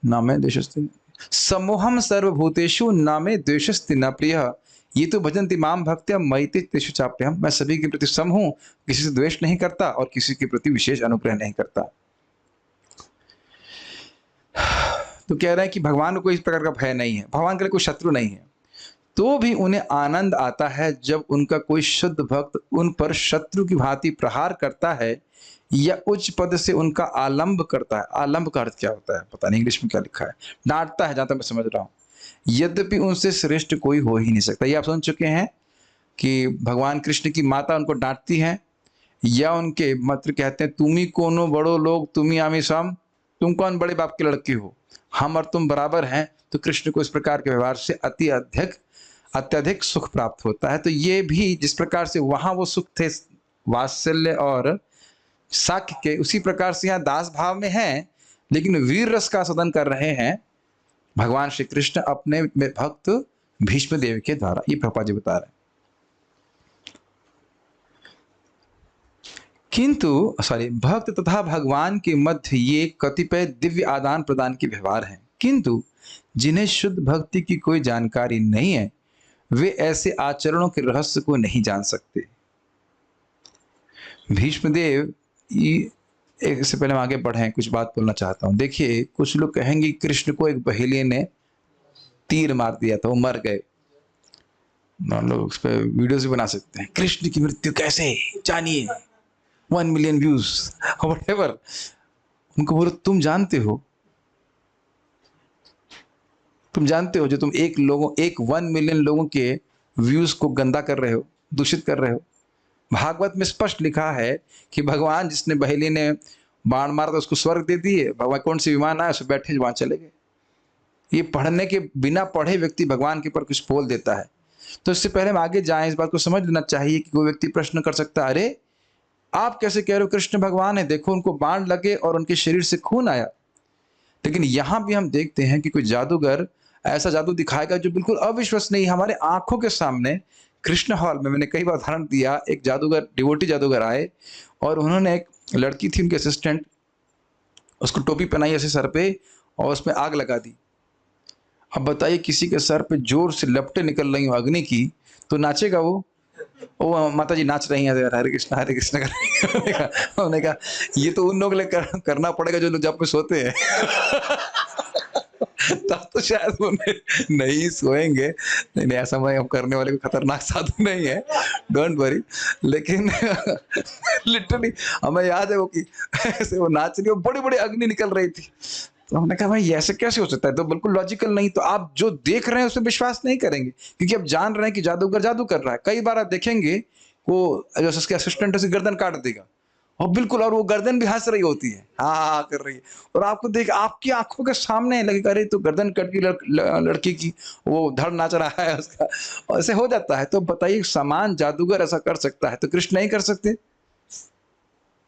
नामे द्वेषस्ति समोहम सर्वभूतेषु नामे द्वेषस्ति न प्रिय ये तो भजन्ति माम भक्त्या मयि तेषु चाप्यहम्। मैं सभी के प्रति सम हूं, किसी से द्वेष नहीं करता और किसी के प्रति विशेष अनुग्रह नहीं करता। तो कह रहे हैं कि भगवान को कोई इस प्रकार का भय नहीं है, भगवान के लिए कोई शत्रु नहीं है, तो भी उन्हें आनंद आता है जब उनका कोई शुद्ध भक्त उन पर शत्रु की भांति प्रहार करता है या उच्च पद से उनका आलंब करता है। आलंब का अर्थ क्या होता है पता नहीं, इंग्लिश में क्या लिखा है, डांटता है, जहां तक मैं समझ रहा हूं। यद्यपि उनसे श्रेष्ठ कोई हो ही नहीं सकता। ये आप सुन चुके हैं कि भगवान कृष्ण की माता उनको डांटती हैं, या उनके मित्र कहते हैं, तुम ही कोनो बड़ो लोग, तुम ही आमी सम, तुम कौन बड़े बाप के लड़के हो, हम और तुम बराबर हैं। तो कृष्ण को इस प्रकार के व्यवहार से अत्यधिक सुख प्राप्त होता है। तो ये भी जिस प्रकार से वहां वो सुख थे वात्सल्य और साक्य के, उसी प्रकार से यहाँ दास भाव में है, लेकिन वीर रस का सदन कर रहे हैं भगवान श्री कृष्ण अपने भक्त भीष्म देव के द्वारा। ये प्रभुपाद जी बता रहे हैं। किंतु भक्त तथा भगवान के मध्य ये कतिपय दिव्य आदान प्रदान के व्यवहार हैं, किंतु जिन्हें शुद्ध भक्ति की कोई जानकारी नहीं है वे ऐसे आचरणों के रहस्य को नहीं जान सकते। भीष्मदेव ये एक, इससे पहले हम आगे बढ़ें, कुछ बात बोलना चाहता हूँ। देखिए, कुछ लोग कहेंगे कृष्ण को एक बहेलिये ने तीर मार दिया था, वो मर गए। हम लोग उस पर वीडियोज भी बना सकते हैं, कृष्ण की मृत्यु कैसे जानिए, 1 मिलियन व्यूज, व्हाटएवर। उनको बोलो तुम जानते हो जो तुम 1 मिलियन लोगों के व्यूज को गंदा कर रहे हो, दूषित कर रहे हो। भागवत में स्पष्ट लिखा है कि भगवान जिसने बहेली ने बाण मारा था उसको स्वर्ग दे दिए, भगवान कौन से विमान आया, उसमें बैठे वहां चले गए। ये पढ़ने के बिना पढ़े व्यक्ति भगवान के ऊपर कुछ बोल देता है। तो इससे पहले हम आगे जाएं, इस बात को समझ लेना चाहिए कि कोई व्यक्ति प्रश्न कर सकता है, अरे आप कैसे कह रहे हो कृष्ण भगवान है, देखो उनको बाण लगे और उनके शरीर से खून आया। लेकिन यहां भी हम देखते हैं कि कोई जादूगर ऐसा जादू दिखाएगा जो बिल्कुल अविश्वसनीय, हमारे आंखों के सामने कृष्ण हॉल में, मैंने कई बार उदाहरण दिया, एक जादूगर, डिवोटी जादूगर आए और उन्होंने, एक लड़की थी उनके असिस्टेंट, उसको टोपी पहनाई ऐसे सर पे और उसमें आग लगा दी। अब बताइए, किसी के सर पे जोर से लपटें निकल रही हो अग्नि की, तो नाचेगा वो? ओ माता जी नाच रही हैं, हरे कृष्णा कर। उन्होंने कहा ये तो उन लोग के लिए करना पड़ेगा जो लोग जब पे सोते हैं। तब तो शायद वो नहीं सोएंगे। नहीं नहीं, ऐसा मैं, हम करने वाले भी खतरनाक साधु नहीं है, डोंट वरी। लेकिन लिटरली हमें याद है वो कि ऐसे वो नाच रही, वो बड़ी बड़ी अग्नि निकल रही थी। तो हमने कहा भाई ऐसे कैसे हो सकता है, तो बिल्कुल लॉजिकल नहीं। तो आप जो देख रहे हैं उसमें विश्वास नहीं करेंगे, क्योंकि आप जान रहे हैं कि जादूगर जादू कर रहा है। कई बार आप देखेंगे वो जो उसके असिस्टेंट है उसकी गर्दन काट देगा, और बिल्कुल, और वो गर्दन भी हंस रही होती है, हाँ कर रही है, और आपको देख, आपकी आंखों के सामने लगेगा अरे तो गर्दन कट की लड़की की, वो धड़ नाच रहा है उसका, और ऐसे हो जाता है। तो बताइए, समान जादूगर ऐसा कर सकता है तो कृष्ण नहीं कर सकते?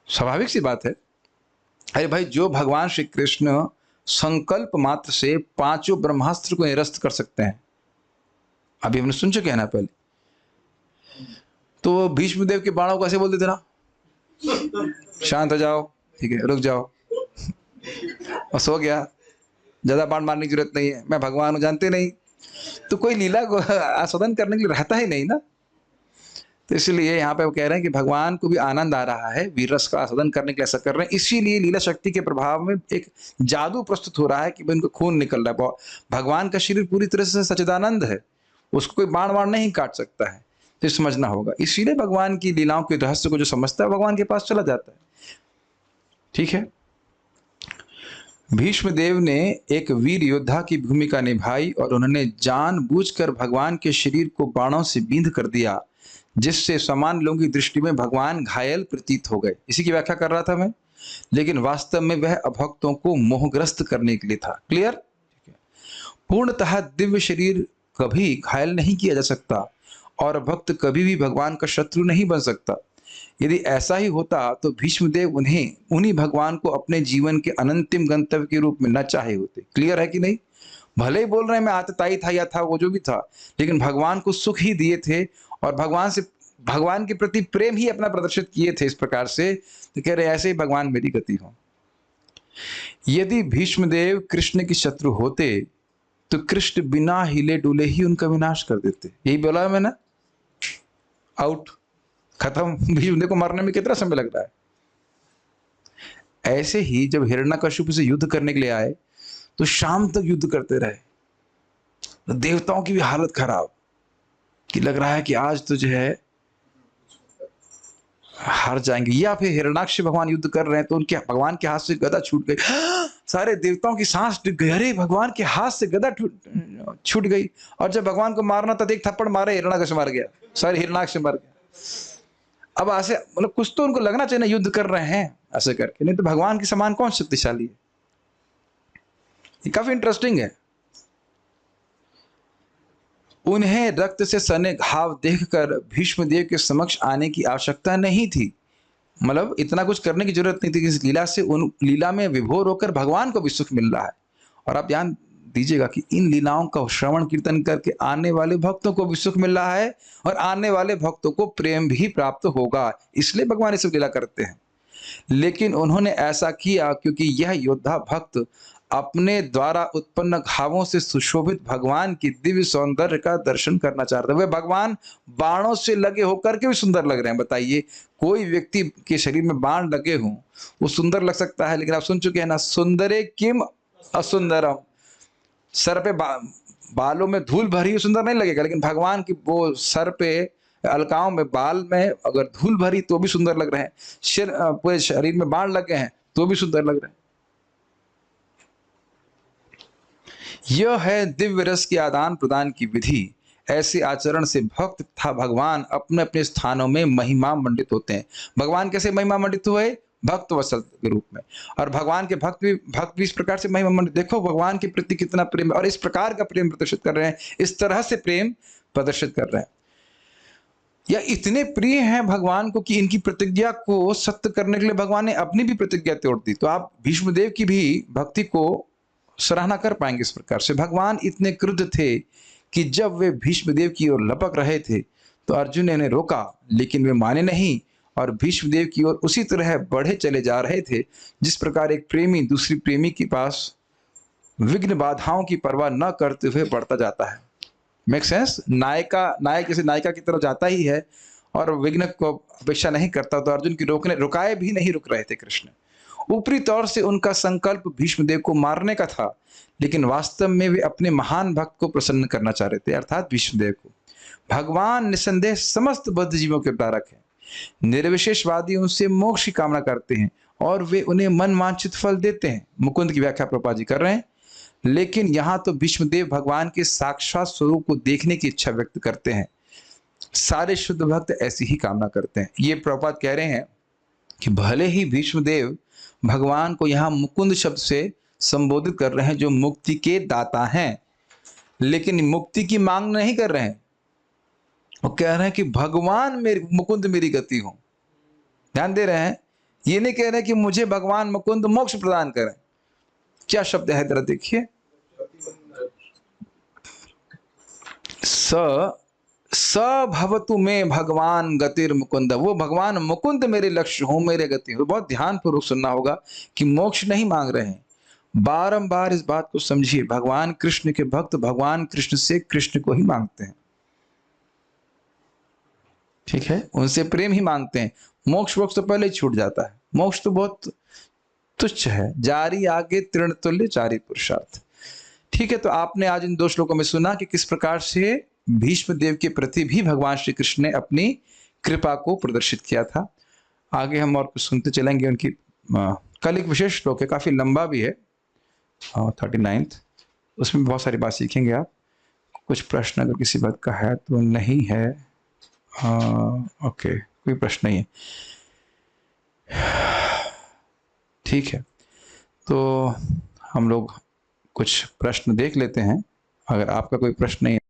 स्वाभाविक सी बात है। अरे भाई, जो भगवान श्री कृष्ण संकल्प मात्र से 5 ब्रह्मास्त्र को निरस्त कर सकते हैं, अभी हमने सुन चुके हैं ना पहले। तो भीष्म देव के बाणों को ऐसे बोल देते ना, शांत हो जाओ, ठीक है, रुक जाओ, बस हो गया, ज्यादा बाण मारने की जरूरत नहीं है, मैं भगवान हूं, जानते नहीं। तो कोई लीला को आस्वादन करने के लिए रहता ही नहीं ना। तो इसलिए यहाँ पे वो कह रहे हैं कि भगवान को भी आनंद आ रहा है, वीर रस का आस्वादन करने के लिए ऐसा कर रहे हैं। इसीलिए लीला शक्ति के प्रभाव में एक जादू प्रस्तुत हो रहा है कि उनको खून निकल रहा है। भगवान का शरीर पूरी तरह से सच्चिदानंद है, उसको कोई बाण वाण नहीं काट सकता है, तो समझना होगा। इसीलिए भगवान की लीलाओं के रहस्य को जो समझता है भगवान के पास चला जाता है, ठीक है। भीष्मदेव ने एक वीर योद्धा की भूमिका निभाई और उन्होंने जानबूझकर भगवान के शरीर को बाणों से बींध कर दिया, जिससे सामान्य लोगों की दृष्टि में भगवान घायल प्रतीत हो गए। इसी की व्याख्या कर रहा था मैं, लेकिन वास्तव में वह अभक्तों को मोहग्रस्त करने के लिए था। क्लियर? पूर्णतः दिव्य शरीर कभी घायल नहीं किया जा सकता और भक्त कभी भी भगवान का शत्रु नहीं बन सकता। यदि ऐसा ही होता तो भीष्मदेव उन्हीं भगवान को अपने जीवन के अनंतिम गंतव्य के रूप में न चाहे होते। क्लियर है कि नहीं? भले ही बोल रहे हैं मैं आतताई था या था वो जो भी था, लेकिन भगवान को सुख ही दिए थे और भगवान के प्रति प्रेम ही अपना प्रदर्शित किए थे इस प्रकार से। तो कह रहे ऐसे ही भगवान मेरी गति हो। यदि भीष्मदेव कृष्ण के शत्रु होते तो कृष्ण बिना हिले डुले ही उनका विनाश कर देते। यही बोला है मैंने, आउट, खत्म। भीष्मदेव को मारने में कितना समय लग रहा है। ऐसे ही जब हिरण्यकश्यप से युद्ध करने के लिए आए तो शाम तक युद्ध करते रहे, तो देवताओं की भी हालत खराब, कि लग रहा है कि आज तो जो है हार जाएंगे। या फिर हिरण्याक्ष भगवान युद्ध कर रहे हैं तो उनके भगवान के हाथ से गदा छूट गई, सारे देवताओं की सांस टिक गई, अरे भगवान के हाथ से गदा छूट गई। और जब भगवान को मारना था, एक थप्पड़ मारे, हिरण्याक्ष मर गया, सारे हिरण्याक्ष मर गया। अब ऐसे मतलब कुछ तो उनको लगना चाहिए ना, युद्ध कर रहे हैं ऐसे करके, नहीं तो भगवान के समान कौन शक्तिशाली है। ये काफी इंटरेस्टिंग है। उन्हें रक्त से सने घाव देखकर भीष्मदेव के समक्ष आने की आवश्यकता नहीं थी, मतलब इतना कुछ करने की जरूरत नहीं थी। इस लीला से, उन लीला में विभोर होकर भगवान को भी सुख मिल रहा है। और आप ध्यान दीजिएगा कि इन लीलाओं का श्रवण कीर्तन करके आने वाले भक्तों को भी सुख मिल रहा है और आने वाले भक्तों को प्रेम भी प्राप्त होगा, इसलिए भगवान ये सब लीला करते हैं। लेकिन उन्होंने ऐसा किया क्योंकि यह योद्धा भक्त अपने द्वारा उत्पन्न घावों से सुशोभित भगवान की दिव्य सौंदर्य का दर्शन करना चाहते हैं। वे भगवान बाणों से लगे होकर के भी सुंदर लग रहे हैं। बताइए, कोई व्यक्ति के शरीर में बाण लगे हों, वो सुंदर लग सकता है, लेकिन आप सुन चुके हैं ना, सुंदरे किम असुंदरम। सर पे बालों में धूल भरी सुंदर नहीं लगेगा, लेकिन भगवान की वो सर पे अलकाओं में बाल में अगर धूल भरी तो भी सुंदर लग रहे हैं। पूरे शरीर में बाण लगे हैं तो भी सुंदर लग रहे हैं। यह है दिव्य रस के आदान प्रदान की विधि। ऐसे आचरण से भक्त तथा भगवान अपने अपने स्थानों में महिमा मंडित होते हैं। भगवान कैसे महिमा मंडित हुए? भक्त वत्सल के रूप में। और भगवान के भक्त भी इस प्रकार से महिमा मंडित। देखो भगवान के प्रति कितना प्रेम, और इस प्रकार का प्रेम प्रदर्शित कर रहे हैं, इस तरह से प्रेम प्रदर्शित कर रहे हैं, या इतने प्रिय हैं भगवान को कि इनकी प्रतिज्ञा को सत्य करने के लिए भगवान ने अपनी भी प्रतिज्ञा तोड़ दी। तो आप भीष्मदेव की भी भक्ति को सराहना कर पाएंगे इस प्रकार से। भगवान इतने क्रुद्ध थे कि जब वे भीष्मदेव की ओर लपक रहे थे तो अर्जुन ने उन्हें रोका, लेकिन वे माने नहीं और भीष्मदेव की ओर उसी तरह बढ़े चले जा रहे थे जिस प्रकार एक प्रेमी दूसरी प्रेमी के पास विघ्न बाधाओं की परवाह न करते हुए बढ़ता जाता है। Make sense? नायक जैसे नायिका की तरफ जाता ही है और विघ्न को अपेक्षा नहीं करता, तो अर्जुन की रुकाए भी नहीं रुक रहे थे कृष्ण। ऊपरी तौर से उनका संकल्प भीष्मदेव को मारने का था, लेकिन वास्तव में वे अपने महान भक्त को प्रसन्न करना चाह रहे थे, अर्थात भीष्मदेव को। भगवान निसंदेह समस्त बद्ध जीवों के तारक हैं। निर्विशेषवादी उनसे मोक्ष की कामना करते हैं और वे उन्हें मन वांछित फल देते हैं। मुकुंद की व्याख्या प्रभुपाद जी कर रहे हैं। लेकिन यहाँ तो भीष्मदेव भगवान के साक्षात स्वरूप को देखने की इच्छा व्यक्त करते हैं। सारे शुद्ध भक्त ऐसी ही कामना करते हैं। ये प्रभुपाद कह रहे हैं कि भले ही भीष्मदेव भगवान को यहाँ मुकुंद शब्द से संबोधित कर रहे हैं, जो मुक्ति के दाता हैं, लेकिन मुक्ति की मांग नहीं कर रहे हैं। वो कह रहे हैं कि भगवान मेरी मुकुंद मेरी गति हो। ध्यान दे रहे हैं? ये नहीं कह रहे कि मुझे भगवान मुकुंद मोक्ष प्रदान करें। क्या शब्द है जरा देखिए, स भवतु में भगवान गतिर मुकुंद। वो भगवान मुकुंद मेरे लक्ष्य हो, मेरे गति हो। बहुत ध्यानपूर्वक सुनना होगा कि मोक्ष नहीं मांग रहे हैं। बारंबार इस बात को समझिए, भगवान कृष्ण के भक्त भगवान कृष्ण से कृष्ण को ही मांगते हैं। ठीक है, उनसे प्रेम ही मांगते हैं। मोक्ष तो पहले ही छूट जाता है। मोक्ष तो बहुत तुच्छ है। जारी आगे तृण तुल्य चारी पुरुषार्थ। ठीक है, तो आपने आज इन 2 श्लोकों में सुना कि किस प्रकार से भीष्मदेव के प्रति भी भगवान श्री कृष्ण ने अपनी कृपा को प्रदर्शित किया था। आगे हम और कुछ सुनते चलेंगे उनकी। कल एक विशेष श्लोक है, काफी लंबा भी है, 39th, उसमें बहुत सारी बात सीखेंगे आप। कुछ प्रश्न अगर किसी बात का है तो नहीं है। ओके, कोई प्रश्न नहीं है। ठीक है, तो हम लोग कुछ प्रश्न देख लेते हैं। अगर आपका कोई प्रश्न नहीं